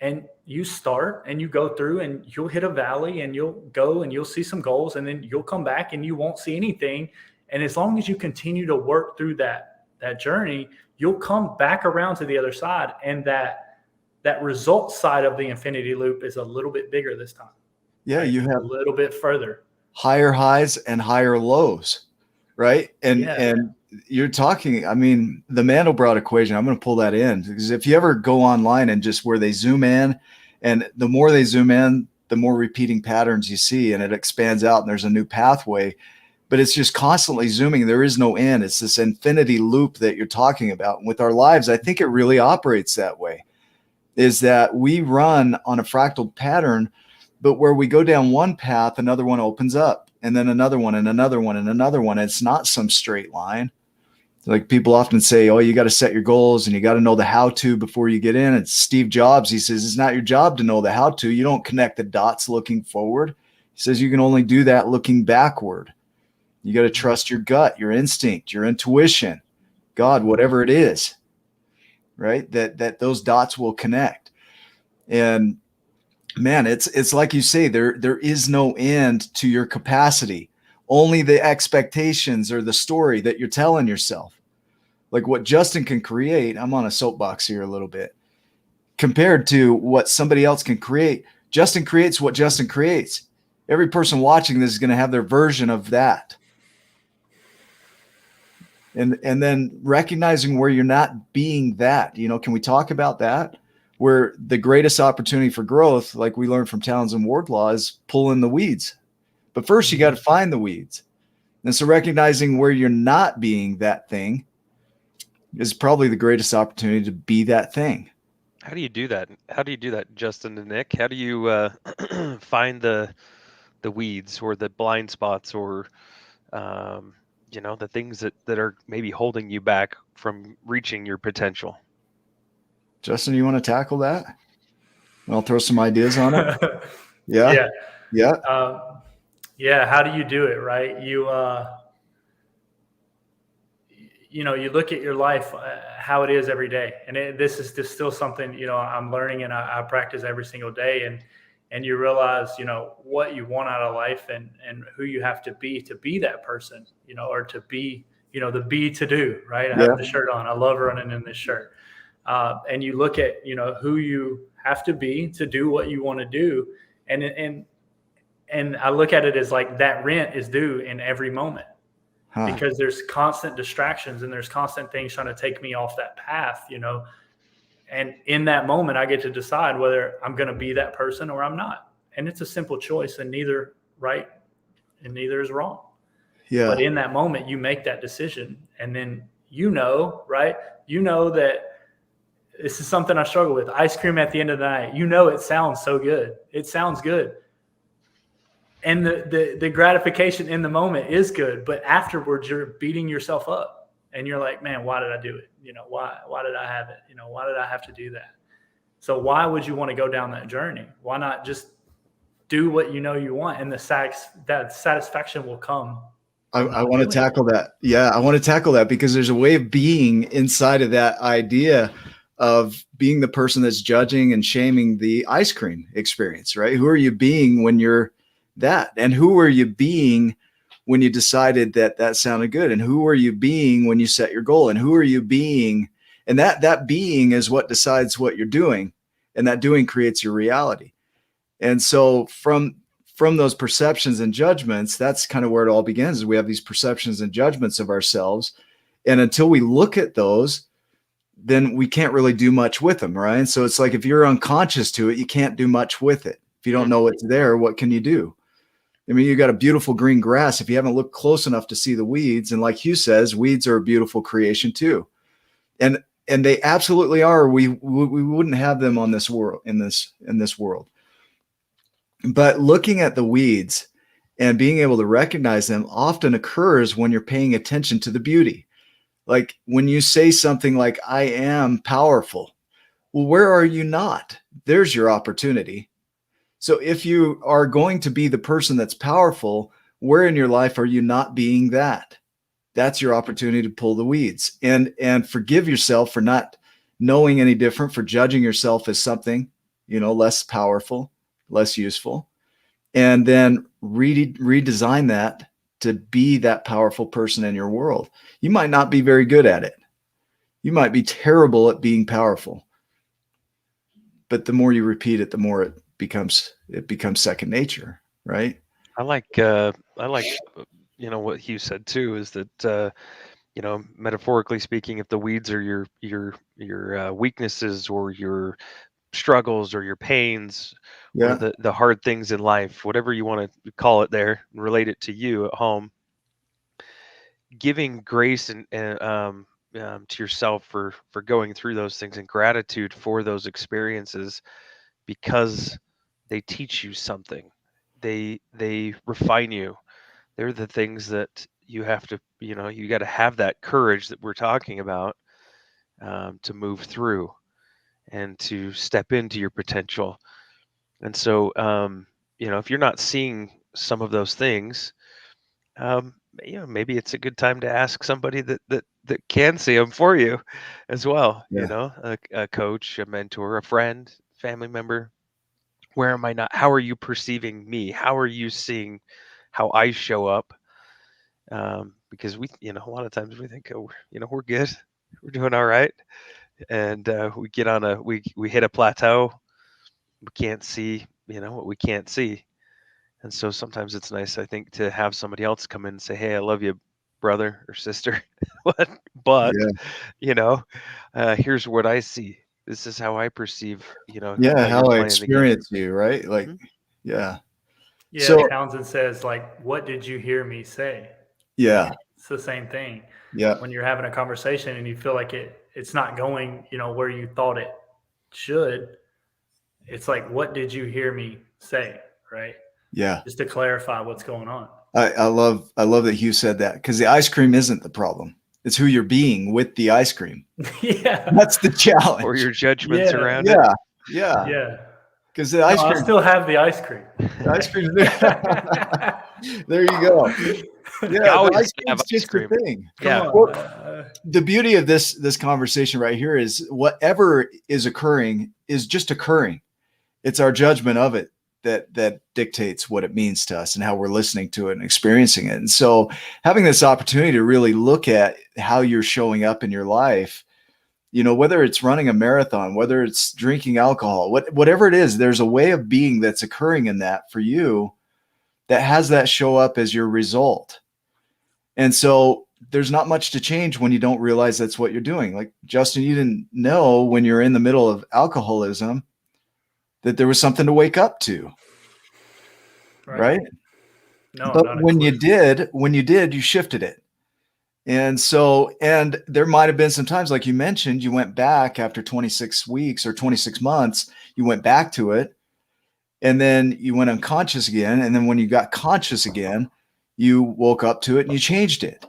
And you start and you go through and you'll hit a valley and you'll go and you'll see some goals, and then you'll come back and you won't see anything. And as long as you continue to work through that journey, you'll come back around to the other side. And that result side of the infinity loop is a little bit bigger this time. Yeah. Right? You have a little bit further. Higher highs and higher lows. Right. And you're talking, I mean, the Mandelbrot equation, I'm going to pull that in, because if you ever go online and just where they zoom in, and the more they zoom in, the more repeating patterns you see, and it expands out and there's a new pathway, but it's just constantly zooming. There is no end. It's this infinity loop that you're talking about. And with our lives, I think it really operates that way, is that we run on a fractal pattern, but where we go down one path, another one opens up, and then another one and another one and another one. It's not some straight line. Like people often say, oh, you got to set your goals and you got to know the how to before you get in. It's Steve Jobs. He says, it's not your job to know the how to. You don't connect the dots looking forward. He says, you can only do that looking backward. You got to trust your gut, your instinct, your intuition, God, whatever it is, right? That those dots will connect. And man, it's like you say, there is no end to your capacity. Only the expectations or the story that you're telling yourself. Like what Justin can create, I'm on a soapbox here a little bit, compared to what somebody else can create. Justin creates what Justin creates. Every person watching this is going to have their version of that. And then recognizing where you're not being that, can we talk about that? Where the greatest opportunity for growth, like we learned from Townsend Wardlaw, is pulling the weeds. But first you got to find the weeds. And so recognizing where you're not being that thing is probably the greatest opportunity to be that thing. How do you do that? How do you do that, Justin and Nick? How do you find the weeds or the blind spots or the things that are maybe holding you back from reaching your potential? Justin, you want to tackle that? I'll throw some ideas on it. Yeah. Yeah. How do you do it? Right. You look at your life, how it is every day. And this is just still something, I'm learning and I practice every single day. And you realize, what you want out of life and who you have to be that person, or to be, the be to do, right? I have the shirt on. I love running in this shirt. And you look at, who you have to be to do what you want to do. And I look at it as like that rent is due in every moment. Because there's constant distractions and there's constant things trying to take me off that path, and in that moment, I get to decide whether I'm going to be that person or I'm not. And it's a simple choice, and neither right and neither is wrong. Yeah. But in that moment, you make that decision, and then right? That this is something I struggle with. Ice cream at the end of the night. It sounds so good. It sounds good. And the gratification in the moment is good, but afterwards you're beating yourself up and you're like, man, why did I do it? Why did I have it? Why did I have to do that? So why would you want to go down that journey? Why not just do what you want? And that satisfaction will come. I want to tackle that. Yeah, I want to tackle that because there's a way of being inside of that idea of being the person that's judging and shaming the ice cream experience, right? Who are you being when you're that? And who were you being when you decided that sounded good? And who are you being when you set your goal? And who are you being? And that being is what decides what you're doing, and that doing creates your reality. And so from those perceptions and judgments, that's kind of where it all begins, is we have these perceptions and judgments of ourselves. And until we look at those, then we can't really do much with them, right? So it's like, if you're unconscious to it, you can't do much with it. If you don't know it's there, what can you do? I mean, you got a beautiful green grass. If you haven't looked close enough to see the weeds, and like Hugh says, weeds are a beautiful creation too. And they absolutely are. We wouldn't have them on this world, in this world. But looking at the weeds and being able to recognize them often occurs when you're paying attention to the beauty. Like when you say something like, I am powerful. Well, where are you not? There's your opportunity. So if you are going to be the person that's powerful, where in your life are you not being that? That's your opportunity to pull the weeds and forgive yourself for not knowing any different, for judging yourself as something, less powerful, less useful, and then redesign that to be that powerful person in your world. You might not be very good at it. You might be terrible at being powerful, but the more you repeat it, the more it becomes second nature, right? I like what Hugh said too, is that metaphorically speaking, if the weeds are your weaknesses or your struggles or your pains or the hard things in life, whatever you want to call it there, relate it to you at home, giving grace and to yourself for going through those things, and gratitude for those experiences, because they teach you something. They refine you. They're the things that you have to, you got to have that courage that we're talking about, to move through and to step into your potential. And so, if you're not seeing some of those things, maybe it's a good time to ask somebody that can see them for you as well. Yeah. A coach, a mentor, a friend, family member. Where am I not? How are you perceiving me? How are you seeing how I show up? Because we, a lot of times we think, oh, we're good, we're doing all right, and we get on we hit a plateau. We can't see, what we can't see. And so sometimes it's nice, I think, to have somebody else come in and say, hey, I love you, brother or sister. but here's what I see. This is how I perceive, how I experience you, right? Like, Yeah, so Townsend says, like, what did you hear me say? Yeah. It's the same thing. Yeah. When you're having a conversation and you feel like it's not going, where you thought it should, it's like, what did you hear me say? Right. Yeah. Just to clarify what's going on. I love that Hugh said that, because the ice cream isn't the problem. It's who you're being with the ice cream. Yeah. That's the challenge. Or your judgments around it. Yeah. Yeah. Because the ice cream. I still have the ice cream. The ice cream. There you go. Yeah. The ice cream's just a thing. Yeah. The beauty of this conversation right here is whatever is occurring is just occurring. It's our judgment of it that dictates what it means to us and how we're listening to it and experiencing it. And so having this opportunity to really look at how you're showing up in your life, whether it's running a marathon, whether it's drinking alcohol, whatever it is, there's a way of being that's occurring in that for you that has that show up as your result. And so there's not much to change when you don't realize that's what you're doing. Like, Justin, you didn't know when you're in the middle of alcoholism that there was something to wake up to. Right? No, but when you did, you shifted it. And so, and there might've been some times, like you mentioned, you went back after 26 weeks or 26 months, you went back to it, and then you went unconscious again. And then when you got conscious again, you woke up to it and you changed it.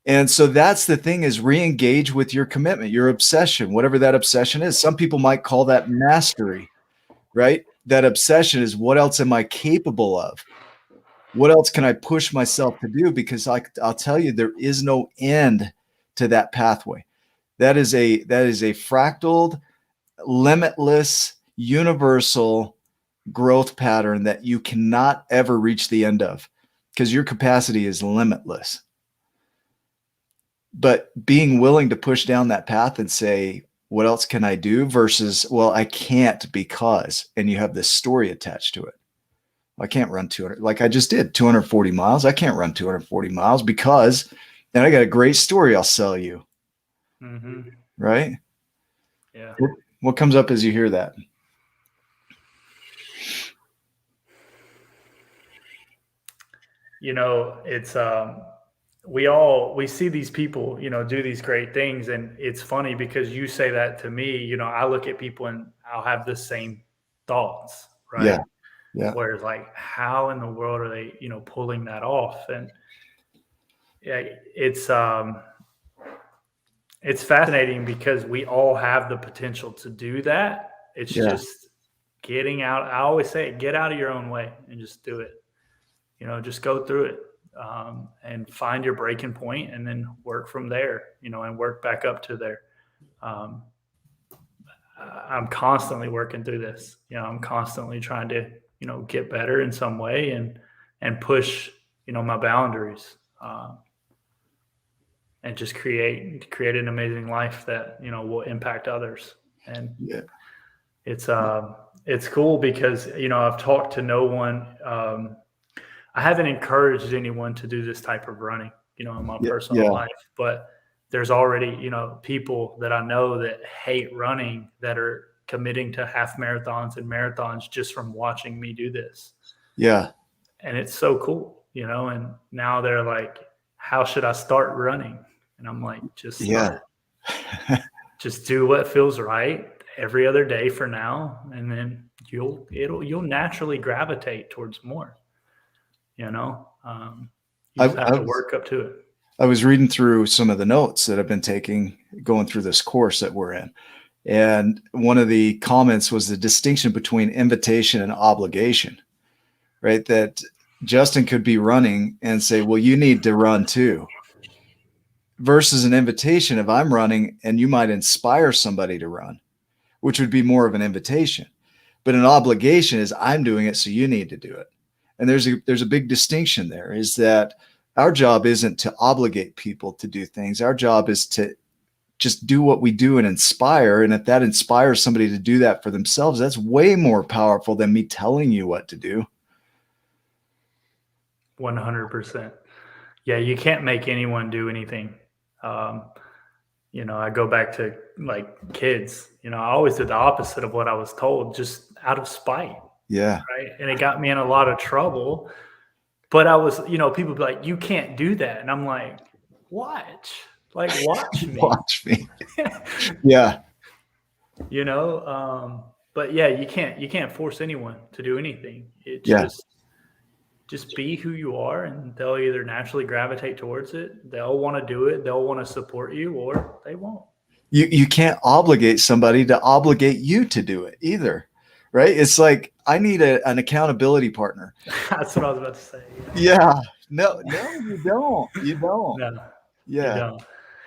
And so that's the thing, is re-engage with your commitment, your obsession, whatever that obsession is. Some people might call that mastery, right? That obsession is, what else am I capable of? What else can I push myself to do? Because I'll tell you, there is no end to that pathway. That is a fractaled, limitless, universal growth pattern that you cannot ever reach the end of, because your capacity is limitless. But being willing to push down that path and say, what else can I do, versus, well, I can't because, and you have this story attached to it. I can't run 200, like I just did 240 miles. I can't run 240 miles because, and I got a great story I'll sell you. Mm-hmm. Right? Yeah. What comes up as you hear that? It's, we see these people, do these great things. And it's funny because you say that to me, I look at people and I'll have the same thoughts, right? Yeah. Yeah. Whereas, like, how in the world are they, pulling that off? And yeah, it's fascinating because we all have the potential to do that. It's just getting out. I always say, get out of your own way and just do it. Just go through it, and find your breaking point, and then work from there. And work back up to there. I'm constantly working through this. I'm constantly trying to get better in some way and push my boundaries, and just create an amazing life that will impact others. And Yeah. It's cool because I've talked to no one. I haven't encouraged anyone to do this type of running in my personal life, but there's already people that I know that hate running that are committing to half marathons and marathons just from watching me do this. Yeah. And it's so cool, and now they're like, how should I start running? And I'm like, just start. Just do what feels right every other day for now. And then you'll naturally gravitate towards more, you just have to work up to it. I was reading through some of the notes that I've been taking going through this course that we're in. And one of the comments was the distinction between invitation and obligation, right? That Justin could be running and say, well, you need to run too, versus an invitation. If I'm running and you might inspire somebody to run, which would be more of an invitation, but an obligation is I'm doing it, so you need to do it. And there's a big distinction there, is that our job isn't to obligate people to do things. Our job is to just do what we do and inspire. And if that inspires somebody to do that for themselves, that's way more powerful than me telling you what to do. 100%. Yeah, you can't make anyone do anything. I go back to like kids. I always did the opposite of what I was told, just out of spite. Yeah. Right. And it got me in a lot of trouble. But I was, people be like, you can't do that. And I'm like, watch me. Watch me. Yeah. But yeah, you can't force anyone to do anything. It just be who you are, and they'll either naturally gravitate towards it. They'll want to do it. They'll want to support you, or they won't. You can't obligate somebody to obligate you to do it either. Right. It's like, I need an accountability partner. That's what I was about to say. Yeah. No, you don't. You don't. No, yeah. You don't.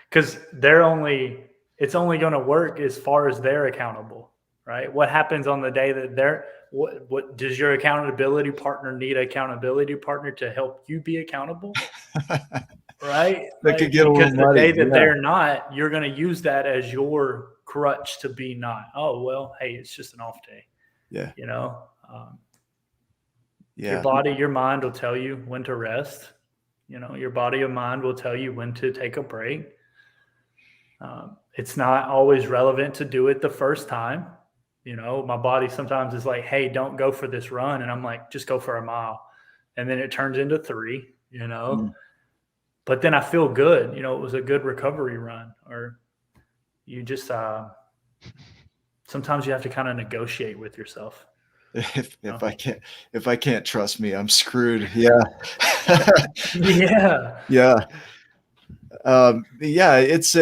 Because it's only going to work as far as they're accountable. Right. What happens on the day that what does your accountability partner need? An accountability partner to help you be accountable? Right. That could get a little the day that they're not, you're going to use that as your crutch to be not. Oh, well, hey, it's just an off day. Yeah. Your body, your mind will tell you when to rest. Your body and mind will tell you when to take a break. It's not always relevant to do it the first time. My body sometimes is like, hey, don't go for this run. And I'm like, just go for a mile. And then it turns into 3, but then I feel good. It was a good recovery run. Or you just, sometimes you have to kind of negotiate with yourself. If I can't trust me, I'm screwed. Yeah. Yeah. It's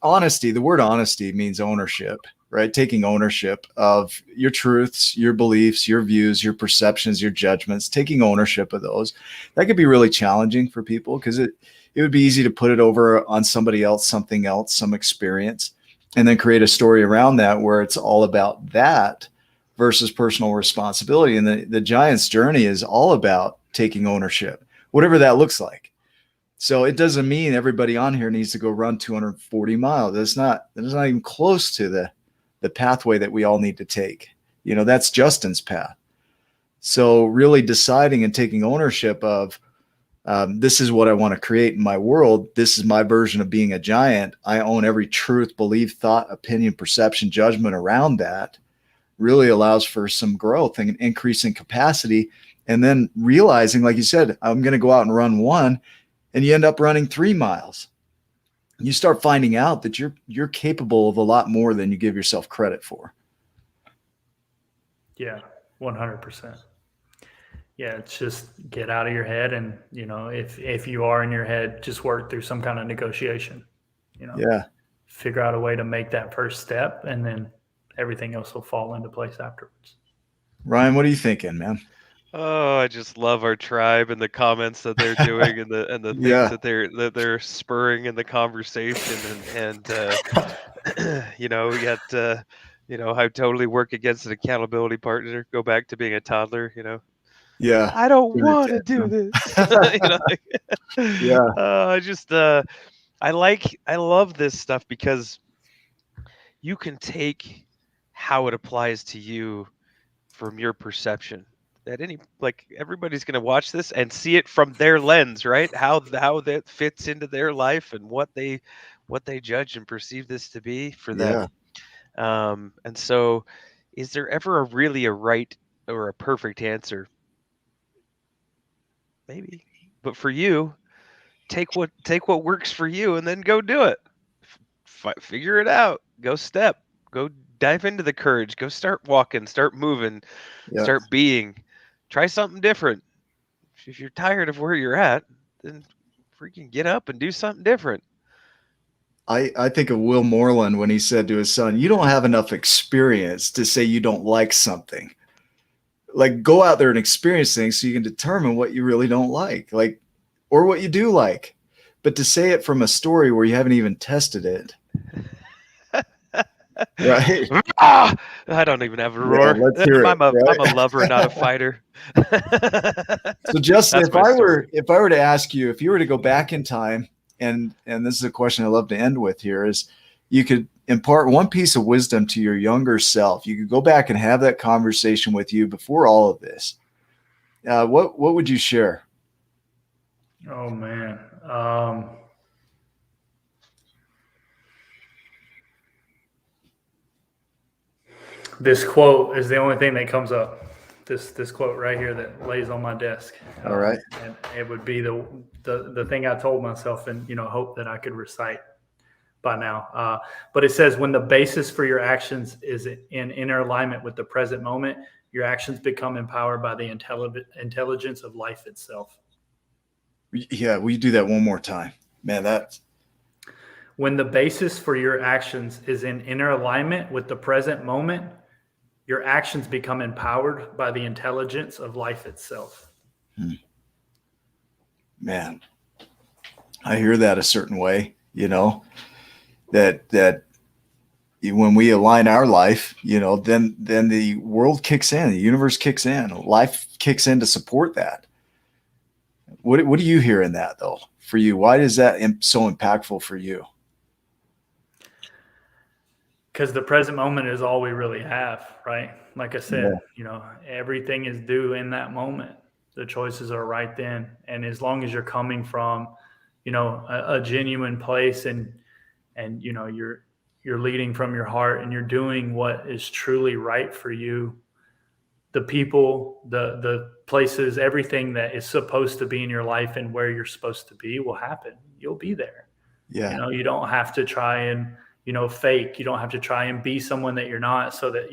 honesty. The word honesty means ownership, right? Taking ownership of your truths, your beliefs, your views, your perceptions, your judgments, taking ownership of those. That could be really challenging for people, because it would be easy to put it over on somebody else, something else, some experience, and then create a story around that where it's all about that versus personal responsibility. And the Giant's journey is all about taking ownership, whatever that looks like. So it doesn't mean everybody on here needs to go run 240 miles. That's not even close to the pathway that we all need to take. That's Justin's path. So really deciding and taking ownership of, this is what I want to create in my world. This is my version of being a giant. I own every truth, belief, thought, opinion, perception, judgment around that. Really allows for some growth and an increase in capacity. And then realizing, like you said, I'm going to go out and run 1, and you end up running 3 miles. You start finding out that you're capable of a lot more than you give yourself credit for. Yeah, 100%. Yeah, it's just get out of your head, and if you are in your head, just work through some kind of negotiation. Figure out a way to make that first step, and then everything else will fall into place afterwards. Ryan, what are you thinking, man? Oh, I just love our tribe and the comments that they're doing and the things Yeah. that they're spurring in the conversation yet I totally work against an accountability partner, go back to being a toddler, Yeah. I don't Give it want to a do tantrum. this. Yeah. I love this stuff because you can take how it applies to you from your perception. Everybody's going to watch this and see it from their lens, right? How that fits into their life and what they judge and perceive this to be for Yeah. them. And so, is there ever a right or a perfect answer? Maybe, but for you, take what works for you and then go do it. Figure it out. Go dive into the courage. Go start walking, start moving, Yeah. start being. Try something different. If you're tired of where you're at, then freaking get up and do something different. I think of Will Moreland when he said to his son, you don't have enough experience to say you don't like something. Like, go out there and experience things so you can determine what you really don't like, or what you do like. But to say it from a story where you haven't even tested it. Right. I don't even have a roar. Yeah, let's hear it, I'm right? a lover, not a fighter. So Justin, That's if my I story. were to ask you, if you were to go back in time, and this is a question I love to end with here, is you could impart one piece of wisdom to your younger self. You could go back and have that conversation with you before all of this. What would you share? Oh man. This quote is the only thing that comes up. This quote right here that lays on my desk. All right. And it would be the thing I told myself and hope that I could recite by now. But it says, when the basis for your actions is in inner alignment with the present moment, your actions become empowered by the intelligence of life itself. Yeah, will you do that one more time? Man, when the basis for your actions is in inner alignment with the present moment, your actions become empowered by the intelligence of life itself. Man, I hear that a certain way, that when we align our life, then the world kicks in, the universe kicks in, life kicks in to support that. What do you hear in that though for you? Why is that so impactful for you? Because the present moment is all we really have, right? Like I said, everything is due in that moment. The choices are right then. And as long as you're coming from, a genuine place and you're leading from your heart and you're doing what is truly right for you, the people, the places, everything that is supposed to be in your life and where you're supposed to be will happen. You'll be there. Yeah. You don't have to try and, fake. You don't have to try and be someone that you're not so that,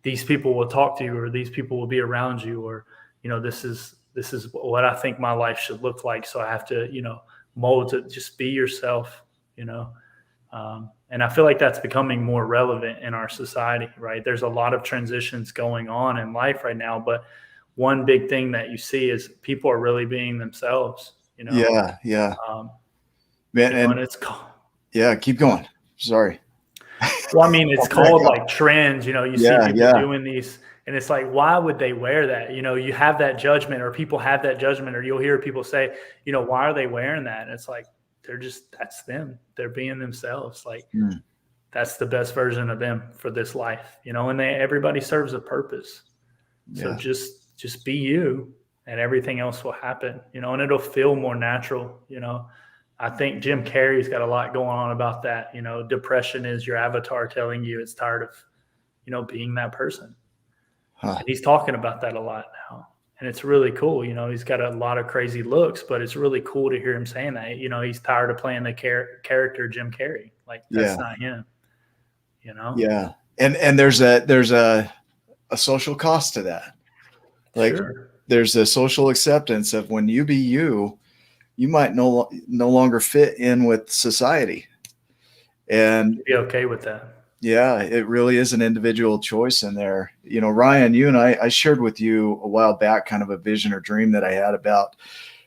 these people will talk to you or these people will be around you or, this is what I think my life should look like. So I have to, mold to just be yourself, and I feel like that's becoming more relevant in our society, right? There's a lot of transitions going on in life right now, but one big thing that you see is people are really being themselves, Yeah. Man, and it's yeah, keep going. Sorry. Well, I mean, it's called like trends, you see people doing these and it's like, why would they wear that? You have that judgment or people have that judgment or you'll hear people say, why are they wearing that? And it's like, that's them. They're being themselves. Like that's the best version of them for this life, and everybody serves a purpose. So just be you and everything else will happen, and it'll feel more natural, I think Jim Carrey's got a lot going on about that. Depression is your avatar telling you it's tired of, being that person. And he's talking about that a lot now. And it's really cool. He's got a lot of crazy looks, but it's really cool to hear him saying that. He's tired of playing the character Jim Carrey. Like that's not him. Yeah. And there's a social cost to that. Like there's a social acceptance of when you be you might no longer fit in with society. And be okay with that. Yeah, it really is an individual choice in there. You know, Ryan, you and I shared with you a while back kind of a vision or dream that I had about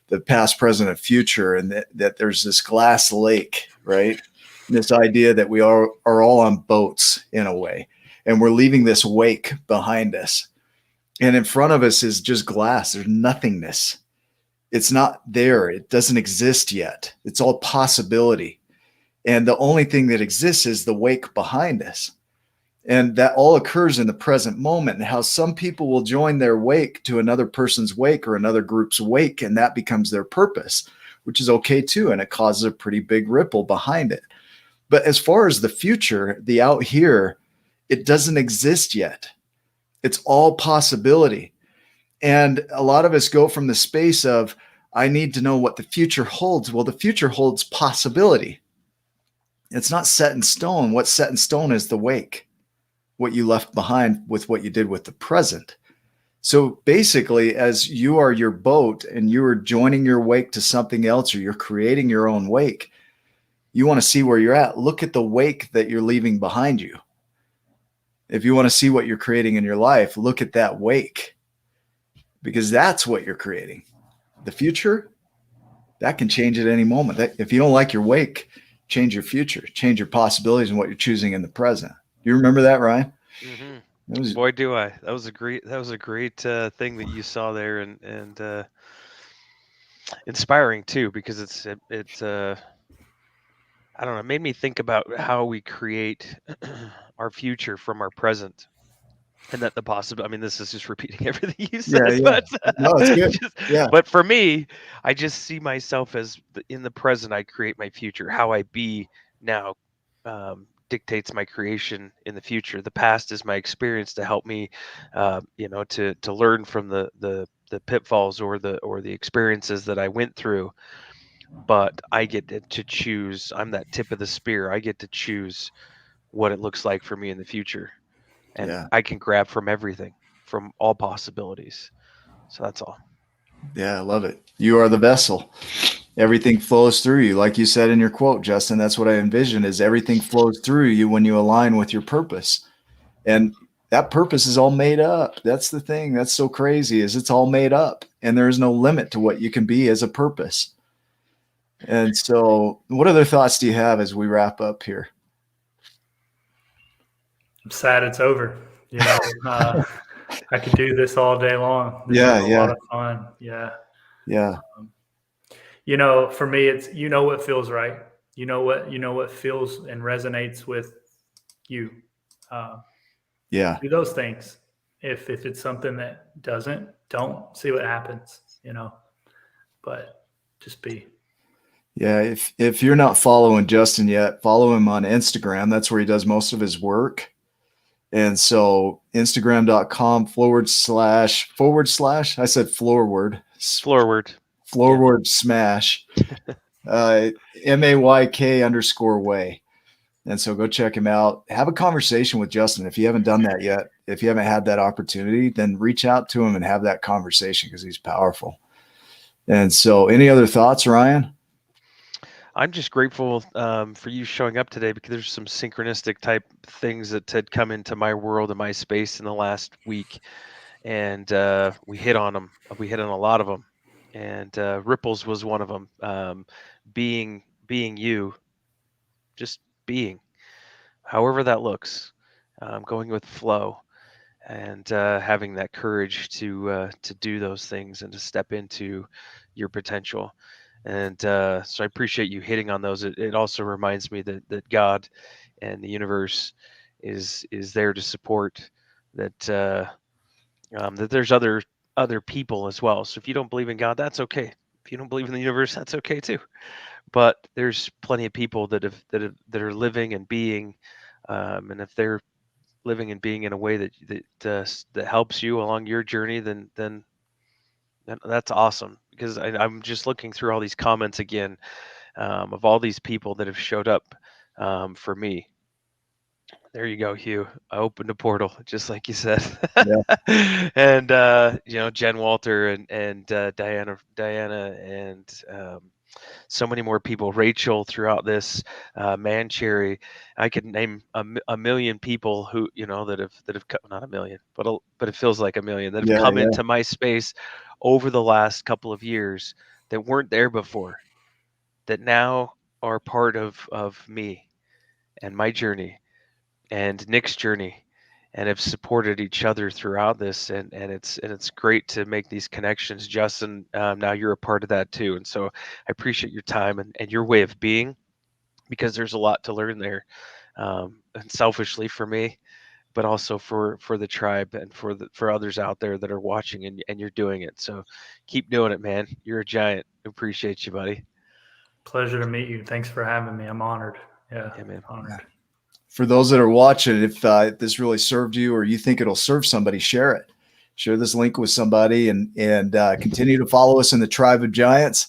the past, present, and future, and that there's this glass lake, right? This idea that we are all on boats in a way, and we're leaving this wake behind us. And in front of us is just glass. There's nothingness. It's not there. It doesn't exist yet. It's all possibility. And the only thing that exists is the wake behind us. And that all occurs in the present moment, and how some people will join their wake to another person's wake or another group's wake, and that becomes their purpose, which is okay too. And it causes a pretty big ripple behind it. But as far as the future, the out here, it doesn't exist yet. It's all possibility. And a lot of us go from the space of, I need to know what the future holds. Well, the future holds possibility. It's not set in stone. What's set in stone is the wake, what you left behind with what you did with the present. So basically, as you are your boat and you are joining your wake to something else, or you're creating your own wake, you want to see where you're at. Look at the wake that you're leaving behind you. If you want to see what you're creating in your life, look at that wake, because that's what you're creating. The future, that can change at any moment. If you don't like your wake, change your future, change your possibilities and what you're choosing in the present. You remember that, Ryan? Mm-hmm. Boy, do I. That was a great thing that you saw there, and inspiring too, because it's I don't know, it made me think about how we create our future from our present. And that the possible, I mean, this is just repeating everything you said, Yeah. but No, it's good. But for me, I just see myself as in the present, I create my future. How I be now dictates my creation in the future. The past is my experience to help me, to learn from the pitfalls or the experiences that I went through. But I get to choose. I'm that tip of the spear. I get to choose what it looks like for me in the future. And I can grab from everything, from all possibilities. So that's all. Yeah, I love it. You are the vessel. Everything flows through you. Like you said in your quote, Justin, that's what I envision, is everything flows through you when you align with your purpose. And that purpose is all made up. That's the thing that's so crazy, is it's all made up, and there is no limit to what you can be as a purpose. And so what other thoughts do you have as we wrap up here? I'm sad it's over. You know, I could do this all day long. This is a lot of fun. Yeah. You know, for me, it's, you know, what feels right. You know what feels and resonates with you. Do those things. If it's something that doesn't, don't. See what happens, you know, but just be. Yeah. If you're not following Justin yet, follow him on Instagram. That's where he does most of his work. And so Instagram.com // I said floorward smash, MAYK_way. And so go check him out. Have a conversation with Justin. If you haven't done that yet, if you haven't had that opportunity, then reach out to him and have that conversation, because he's powerful. And so any other thoughts, Ryan? I'm just grateful for you showing up today, because there's some synchronistic type things that had come into my world and my space in the last week. And we hit on them. We hit on a lot of them. And ripples was one of them. Being you, just being, however that looks, going with flow, and having that courage to do those things and to step into your potential. And so I appreciate you hitting on those. It also reminds me that God and the universe is there to support, that that there's other people as well. So if you don't believe in God, that's okay. If you don't believe in the universe, that's okay too. But there's plenty of people that are living and being, and if they're living and being in a way that helps you along your journey, then that's awesome. Because I'm just looking through all these comments again, of all these people that have showed up for me. There you go, Hugh. I opened a portal, just like you said. And Jen Walter and Diana and so many more people, Rachel throughout this, Cherry. I could name a million people who, that have come, not a million, but it feels like a million that have Yeah, come yeah. into my space over the last couple of years that weren't there before, that now are part of me and my journey and Nick's journey, and have supported each other throughout this, and it's great to make these connections. Justin, now you're a part of that too, and so I appreciate your time and your way of being, because there's a lot to learn there, and selfishly for me, but also for the tribe and for others out there that are watching, and you're doing it. So keep doing it, man. You're a giant. Appreciate you, buddy. Pleasure to meet you. Thanks for having me. I'm honored. Yeah, Yeah, man. honored. For those that are watching, if this really served you or you think it'll serve somebody, share it. Share this link with somebody, and continue to follow us in the Tribe of Giants.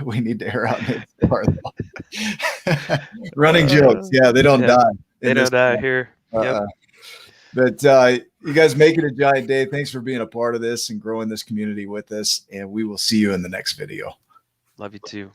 We need to air out Nate's part, though. Running jokes. Yeah, they don't die. They don't die here. Yep. But you guys make it a giant day. Thanks for being a part of this and growing this community with us. And we will see you in the next video. Love you too.